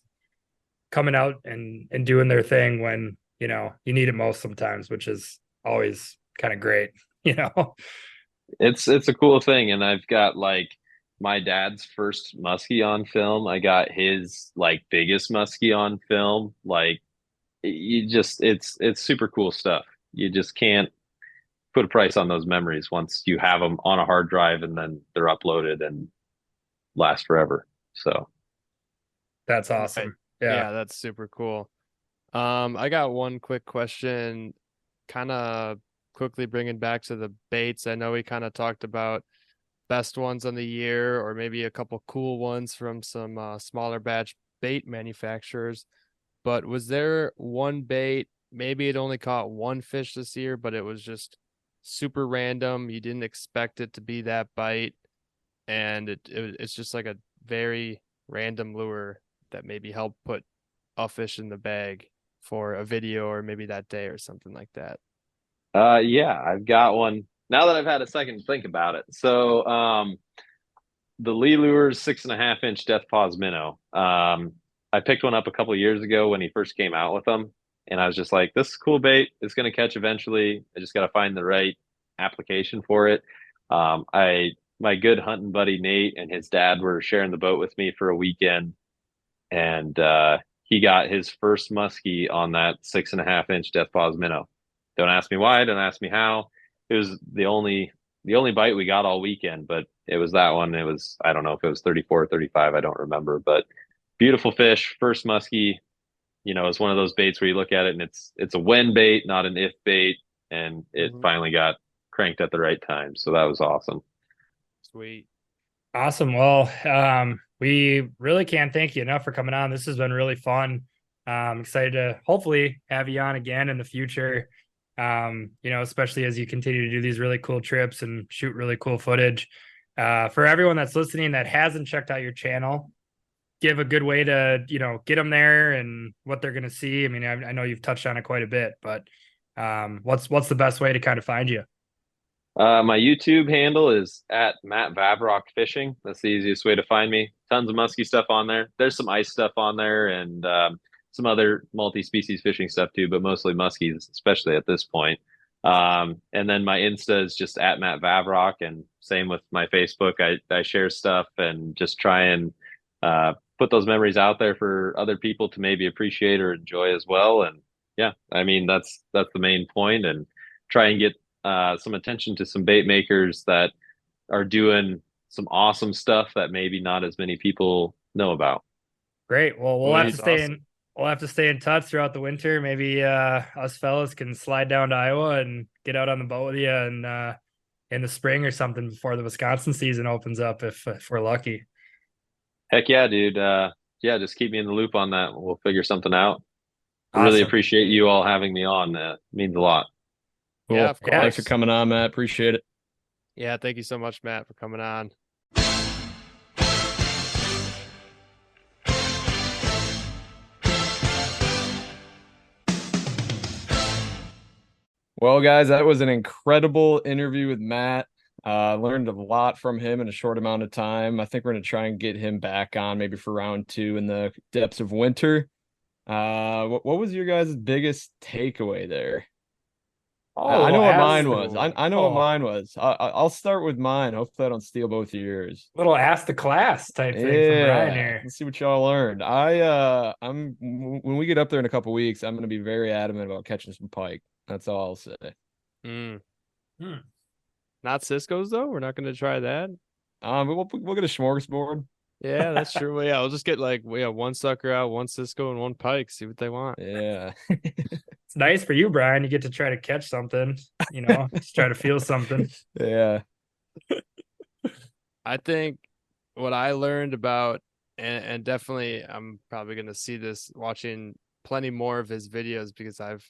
coming out and doing their thing when, you need it most sometimes, which is always kind of great, It's a cool thing. And I've got like my dad's first muskie on film. I got his like biggest muskie on film. Like, it's super cool stuff. You just can't put a price on those memories once you have them on a hard drive and then they're uploaded and last forever. So that's awesome. Yeah, that's super cool. I got one quick question, kind of quickly bringing back to the baits. I know we kind of talked about best ones on the year, or maybe a couple cool ones from some smaller batch bait manufacturers. But was there one bait, maybe it only caught one fish this year, but it was just super random, you didn't expect it to be that bite, and it's just like a very random lure that maybe helped put a fish in the bag for a video or maybe that day or something like that? Yeah, I've got one now that I've had a second to think about it. So the Lee Lures 6.5-inch Death Paws minnow. I picked one up a couple of years ago when he first came out with them. And I was just like, this is cool bait. It's going to catch eventually. I just got to find the right application for it. My good hunting buddy, Nate, and his dad were sharing the boat with me for a weekend. And he got his first muskie on that 6.5-inch Death Paws minnow. Don't ask me why. Don't ask me how. It was the only bite we got all weekend, but it was that one. It was, I don't know if it was 34 or 35. I don't remember, but beautiful fish, first muskie. It's one of those baits where you look at it and it's a when bait, not an if bait. And it finally got cranked at the right time. So that was awesome. Sweet. Awesome. Well, we really can't thank you enough for coming on. This has been really fun. I'm excited to hopefully have you on again in the future. Especially as you continue to do these really cool trips and shoot really cool footage. For everyone that's listening that hasn't checked out your channel, give a good way to, get them there and what they're going to see? I mean, I know you've touched on it quite a bit, but what's the best way to kind of find you? My YouTube handle is at Matt Vavroch Fishing. That's the easiest way to find me. Tons of musky stuff on there. There's some ice stuff on there and some other multi-species fishing stuff too, but mostly muskies, especially at this point. And then my Insta is just at Matt Vavroch, and same with my Facebook. I share stuff and just try and put those memories out there for other people to maybe appreciate or enjoy as well. And yeah, I mean that's the main point, and try and get some attention to some bait makers that are doing some awesome stuff that maybe not as many people know about. Great. Well, we'll have to That's stay awesome. in. We'll have to stay in touch throughout the winter. Maybe us fellas can slide down to Iowa and get out on the boat with you and in the spring or something before the Wisconsin season opens up if we're lucky. Heck yeah, dude. Yeah, just keep me in the loop on that. We'll figure something out. I really Awesome. appreciate you all having me on. It means a lot. Cool. Yeah, of Thanks for course. coming on, Matt. Appreciate it. Yeah, thank you so much, Matt, for coming on. Well, guys, that was an incredible interview with Matt. Learned a lot from him in a short amount of time. I think we're going to try and get him back on maybe for round 2 in the depths of winter. What was your guys' biggest takeaway there? I know what mine was. I know what mine was. I'll start with mine. Hopefully, I don't steal both of yours. Little ask the class type thing from Brian here. Let's see what y'all learned. I'm when we get up there in a couple weeks, I'm going to be very adamant about catching some pike. That's all I'll say. Mm. Hmm. Not Cisco's though. We're not going to try that. But we'll get a smorgasbord. Yeah, that's true. Well, yeah, I'll just get like one sucker out, one Cisco, and one pike. See what they want. Yeah. It's nice for you, Brian. You get to try to catch something, just try to feel something. Yeah. I think what I learned about, and definitely I'm probably going to see this watching plenty more of his videos, because I've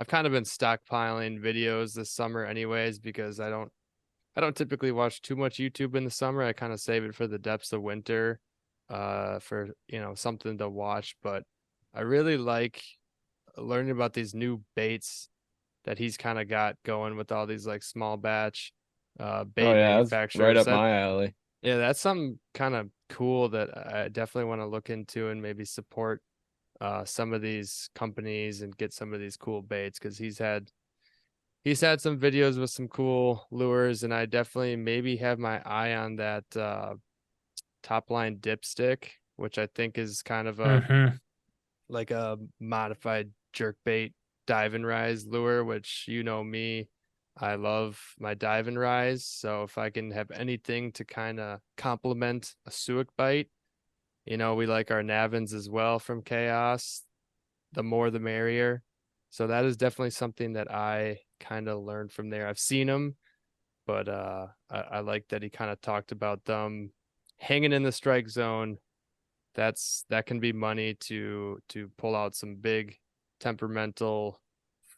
kind of been stockpiling videos this summer anyways, because I don't typically watch too much YouTube in the summer. I kind of save it for the depths of winter, for, something to watch. But I really like learning about these new baits that he's kind of got going with all these like small batch bait That's manufacturers. right up my alley. Yeah, that's something kind of cool that I definitely want to look into and maybe support some of these companies and get some of these cool baits, because he's had some videos with some cool lures, and I definitely maybe have my eye on that top line dipstick, which I think is kind of a like a modified jerkbait dive and rise lure, which me, I love my dive and rise. So if I can have anything to kind of complement a suic bite, we like our Navins as well from Chaos. The more the merrier. So that is definitely something that I kind of learned from there. I've seen them, but I like that he kind of talked about them hanging in the strike zone. That can be money to pull out some big temperamental,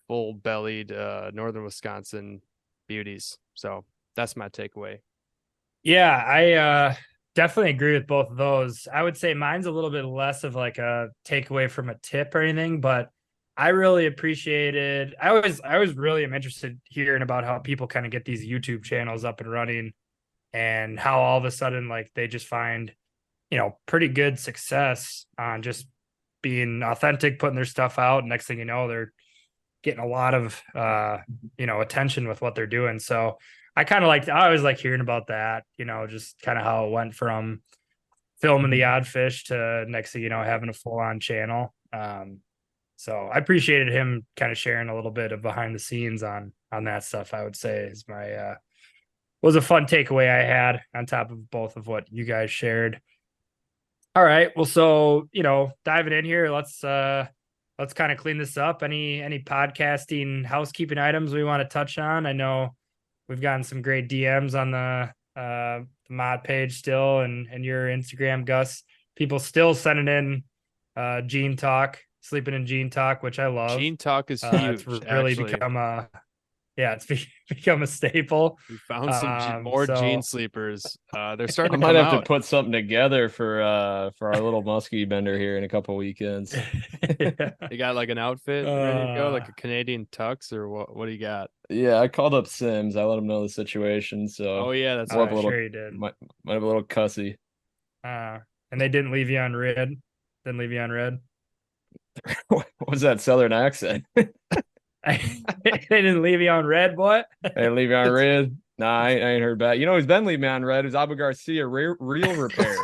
full bellied northern Wisconsin beauties. So that's my takeaway. Yeah, I definitely agree with both of those. I would say mine's a little bit less of like a takeaway from a tip or anything, but I really appreciated. I was really am interested hearing about how people kind of get these YouTube channels up and running, and how all of a sudden like they just find, pretty good success on just being authentic, putting their stuff out. Next thing you know, they're getting a lot of attention with what they're doing. So I always like hearing about that, just kind of how it went from filming the odd fish to next thing having a full on channel. So I appreciated him kind of sharing a little bit of behind the scenes on that stuff. I would say is was a fun takeaway I had on top of both of what you guys shared. All right. Well, so, diving in here, let's kind of clean this up. Any podcasting housekeeping items we want to touch on? I know we've gotten some great DMs on the mod page still, and your Instagram, Gus. People still sending in Gene Talk, sleeping in Gene Talk, which I love. Gene Talk is huge. It's really become Yeah, it's become a staple. We found some more So gene sleepers. They're I starting to might come have to out. put something together for our little muskie bender here in a couple weekends. yeah. You got like an outfit ready to go, Uh, like a Canadian tux, or what do you got? Yeah, I called up Sims. I let him know the situation, Oh so yeah, that's we'll have I'm a right. little sure you did. might have a little cussy. And they didn't leave you on red. Didn't leave you on red. What was that southern accent? they didn't leave you on red, boy. Hey, leave you on red? Nah, I ain't heard back. You know who's been leaving me on red is Abu Garcia Real Repair.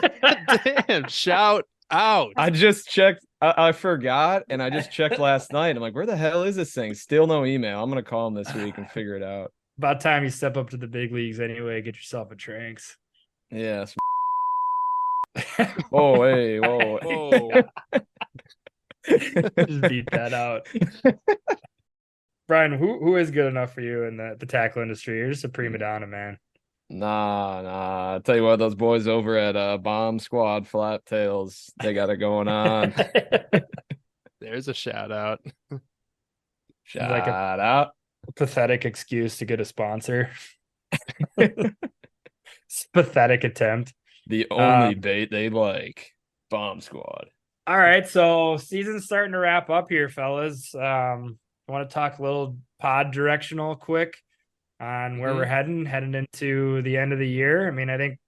Damn, shout out. I just checked. I forgot, and I just checked last night. I'm like, where the hell is this thing? Still no email. I'm gonna call him this week and figure it out. About time you step up to the big leagues anyway. Get yourself a Tranks. Yeah. Oh, hey, whoa. Whoa. Just beat that out. Brian, who is good enough for you in the tackle industry? You're just a prima donna, man. Nah. I'll tell you what, those boys over at Bomb Squad Flat Tails, they got it going on. There's a shout out. Shout Like a out. pathetic excuse to get a sponsor. Pathetic attempt. The only bait they like. Bomb Squad. All right, so season's starting to wrap up here, fellas. I want to talk a little pod directional quick on where we're heading into the end of the year. I mean, I think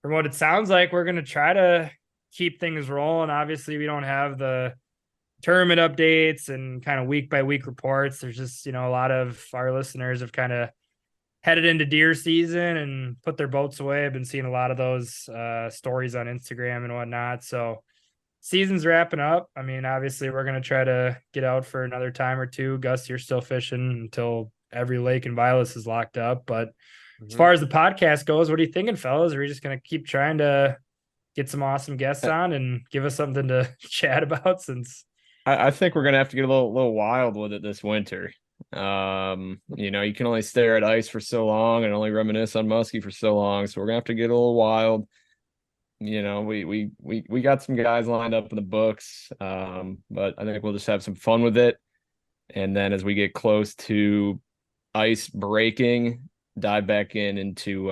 from what it sounds like, we're going to try to keep things rolling. Obviously, we don't have the tournament updates and kind of week by week reports. There's just, a lot of our listeners have kind of headed into deer season and put their boats away. I've been seeing a lot of those stories on Instagram and whatnot. So season's wrapping up. I mean, obviously we're going to try to get out for another time or two. Gus, you're still fishing until every lake in Vilas is locked up. But as far as the podcast goes, what are you thinking, fellas? Are we just going to keep trying to get some awesome guests on and give us something to chat about? Since I think we're gonna have to get a little wild with it this winter. You can only stare at ice for so long and only reminisce on muskie for so long. So we're gonna have to get a little wild. We got some guys lined up in the books. But I think we'll just have some fun with it. And then as we get close to ice breaking, dive back into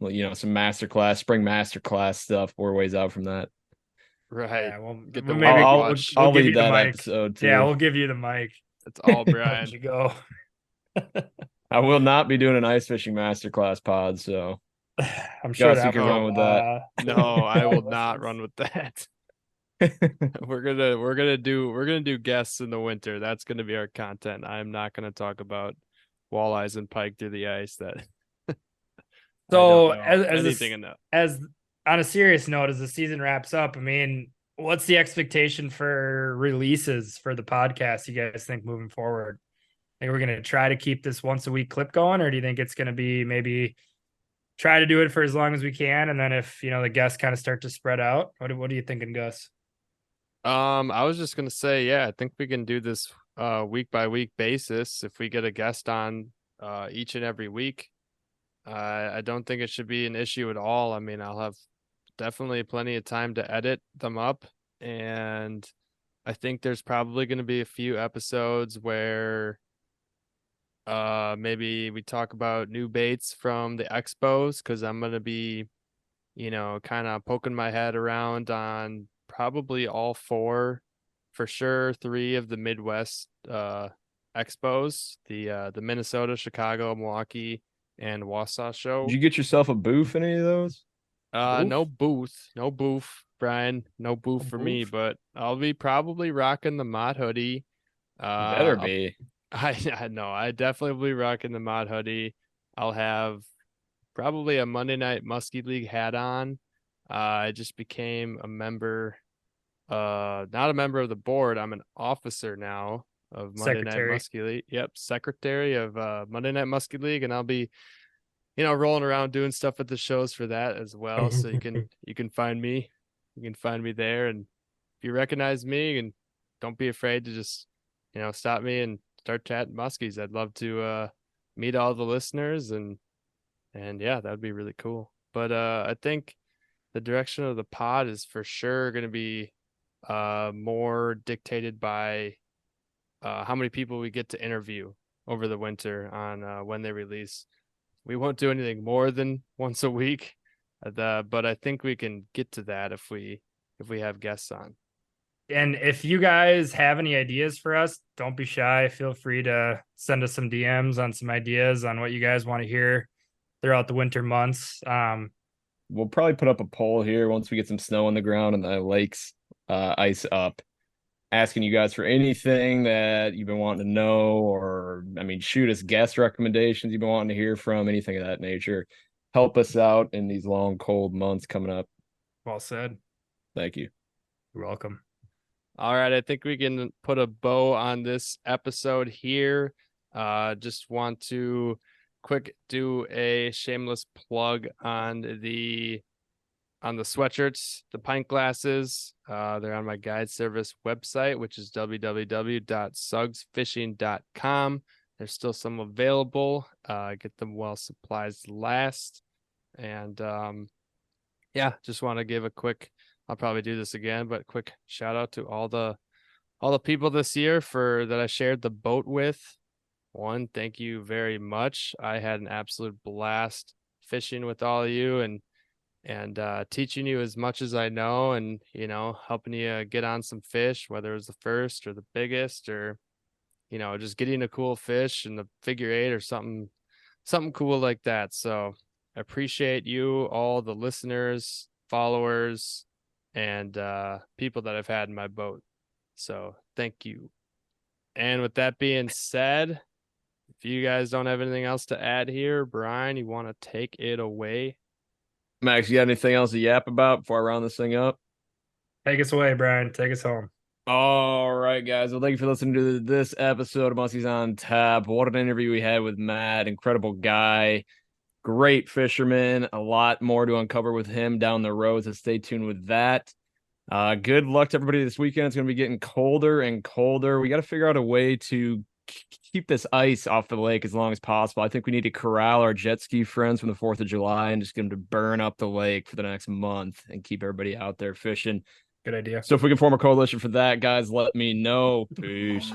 some spring masterclass stuff. We're ways out from that. Right. yeah, well, Get the maybe watch. I'll give lead you the that mic. episode too. Yeah, we'll give you the mic. That's all Let Brian. you go. I will not be doing an ice fishing masterclass pod, so I'm sure Gus, you can run with that. No, I will not run with that. We're gonna do guests in the winter. That's gonna be our content. I'm not gonna talk about walleyes and pike through the ice. That So as on a serious note, as the season wraps up, I mean, what's the expectation for releases for the podcast? You guys think moving forward? Think we're gonna try to keep this once a week clip going, or do you think it's gonna be maybe try to do it for as long as we can, and then if the guests kind of start to spread out? What are you thinking, Gus? I was just gonna say, yeah, I think we can do this week by week basis. If we get a guest on each and every week, I don't think it should be an issue at all. I mean, I'll have definitely plenty of time to edit them up, and I think there's probably going to be a few episodes where maybe we talk about new baits from the expos, because I'm going to be kind of poking my head around on probably all four, for sure 3 of the Midwest expos, the Minnesota, Chicago, Milwaukee, and Wausau show. Did you get yourself a booth in any of those? No booth, Brian, no booth for me, but I'll be probably rocking the mod hoodie. Better be. I know, I definitely will be rocking the mod hoodie. I'll have probably a Monday Night Muskie League hat on. I just became a member, not a member of the board. I'm an officer now of Monday Night Muskie League. Yep, secretary of Monday Night Muskie League, and I'll be, rolling around doing stuff at the shows for that as well. So you can find me. You can find me there, and if you recognize me, and don't be afraid to just stop me and start chatting muskies. I'd love to meet all the listeners, and yeah, that'd be really cool. But I think the direction of the pod is for sure going to be more dictated by how many people we get to interview over the winter on when they release. We won't do anything more than once a week, but I think we can get to that if we have guests on. And if you guys have any ideas for us, don't be shy. Feel free to send us some DMs on some ideas on what you guys want to hear throughout the winter months. We'll probably put up a poll here once we get some snow on the ground and the lakes ice up, asking you guys for anything that you've been wanting to know, or I mean, shoot us guest recommendations you've been wanting to hear from, anything of that nature. Help us out in these long, cold months coming up. Well said. Thank you. You're welcome. All right, I think we can put a bow on this episode here. Just want to quick do a shameless plug on the sweatshirts, the pint glasses. They're on my guide service website, which is www.sugsfishing.com. There's still some available. Get them while supplies last. And yeah, just want to give a quick, I'll probably do this again, but quick shout out to all the people this year that I shared the boat with. One, thank you very much. I had an absolute blast fishing with all of you and teaching you as much as I know, and helping you get on some fish, whether it was the first or the biggest, or just getting a cool fish in the figure eight or something cool like that. So I appreciate you, all the listeners, followers, and people that I've had in my boat. So thank you. And with that being said, if you guys don't have anything else to add here, Brian, you want to take it away? Max, you got anything else to yap about before I round this thing up? Take us away, Brian. Take us home. All right, guys. Well, thank you for listening to this episode of Muskies on Tap. What an interview we had with Matt. Incredible guy. Great fisherman. A lot more to uncover with him down the road, so stay tuned with that. Good luck to everybody this weekend. It's going to be getting colder and colder. We got to figure out a way to keep this ice off the lake as long as possible. I think we need to corral our jet ski friends from the 4th of July and just get them to burn up the lake for the next month and keep everybody out there fishing. Good idea. So if we can form a coalition for that, guys, let me know. Peace.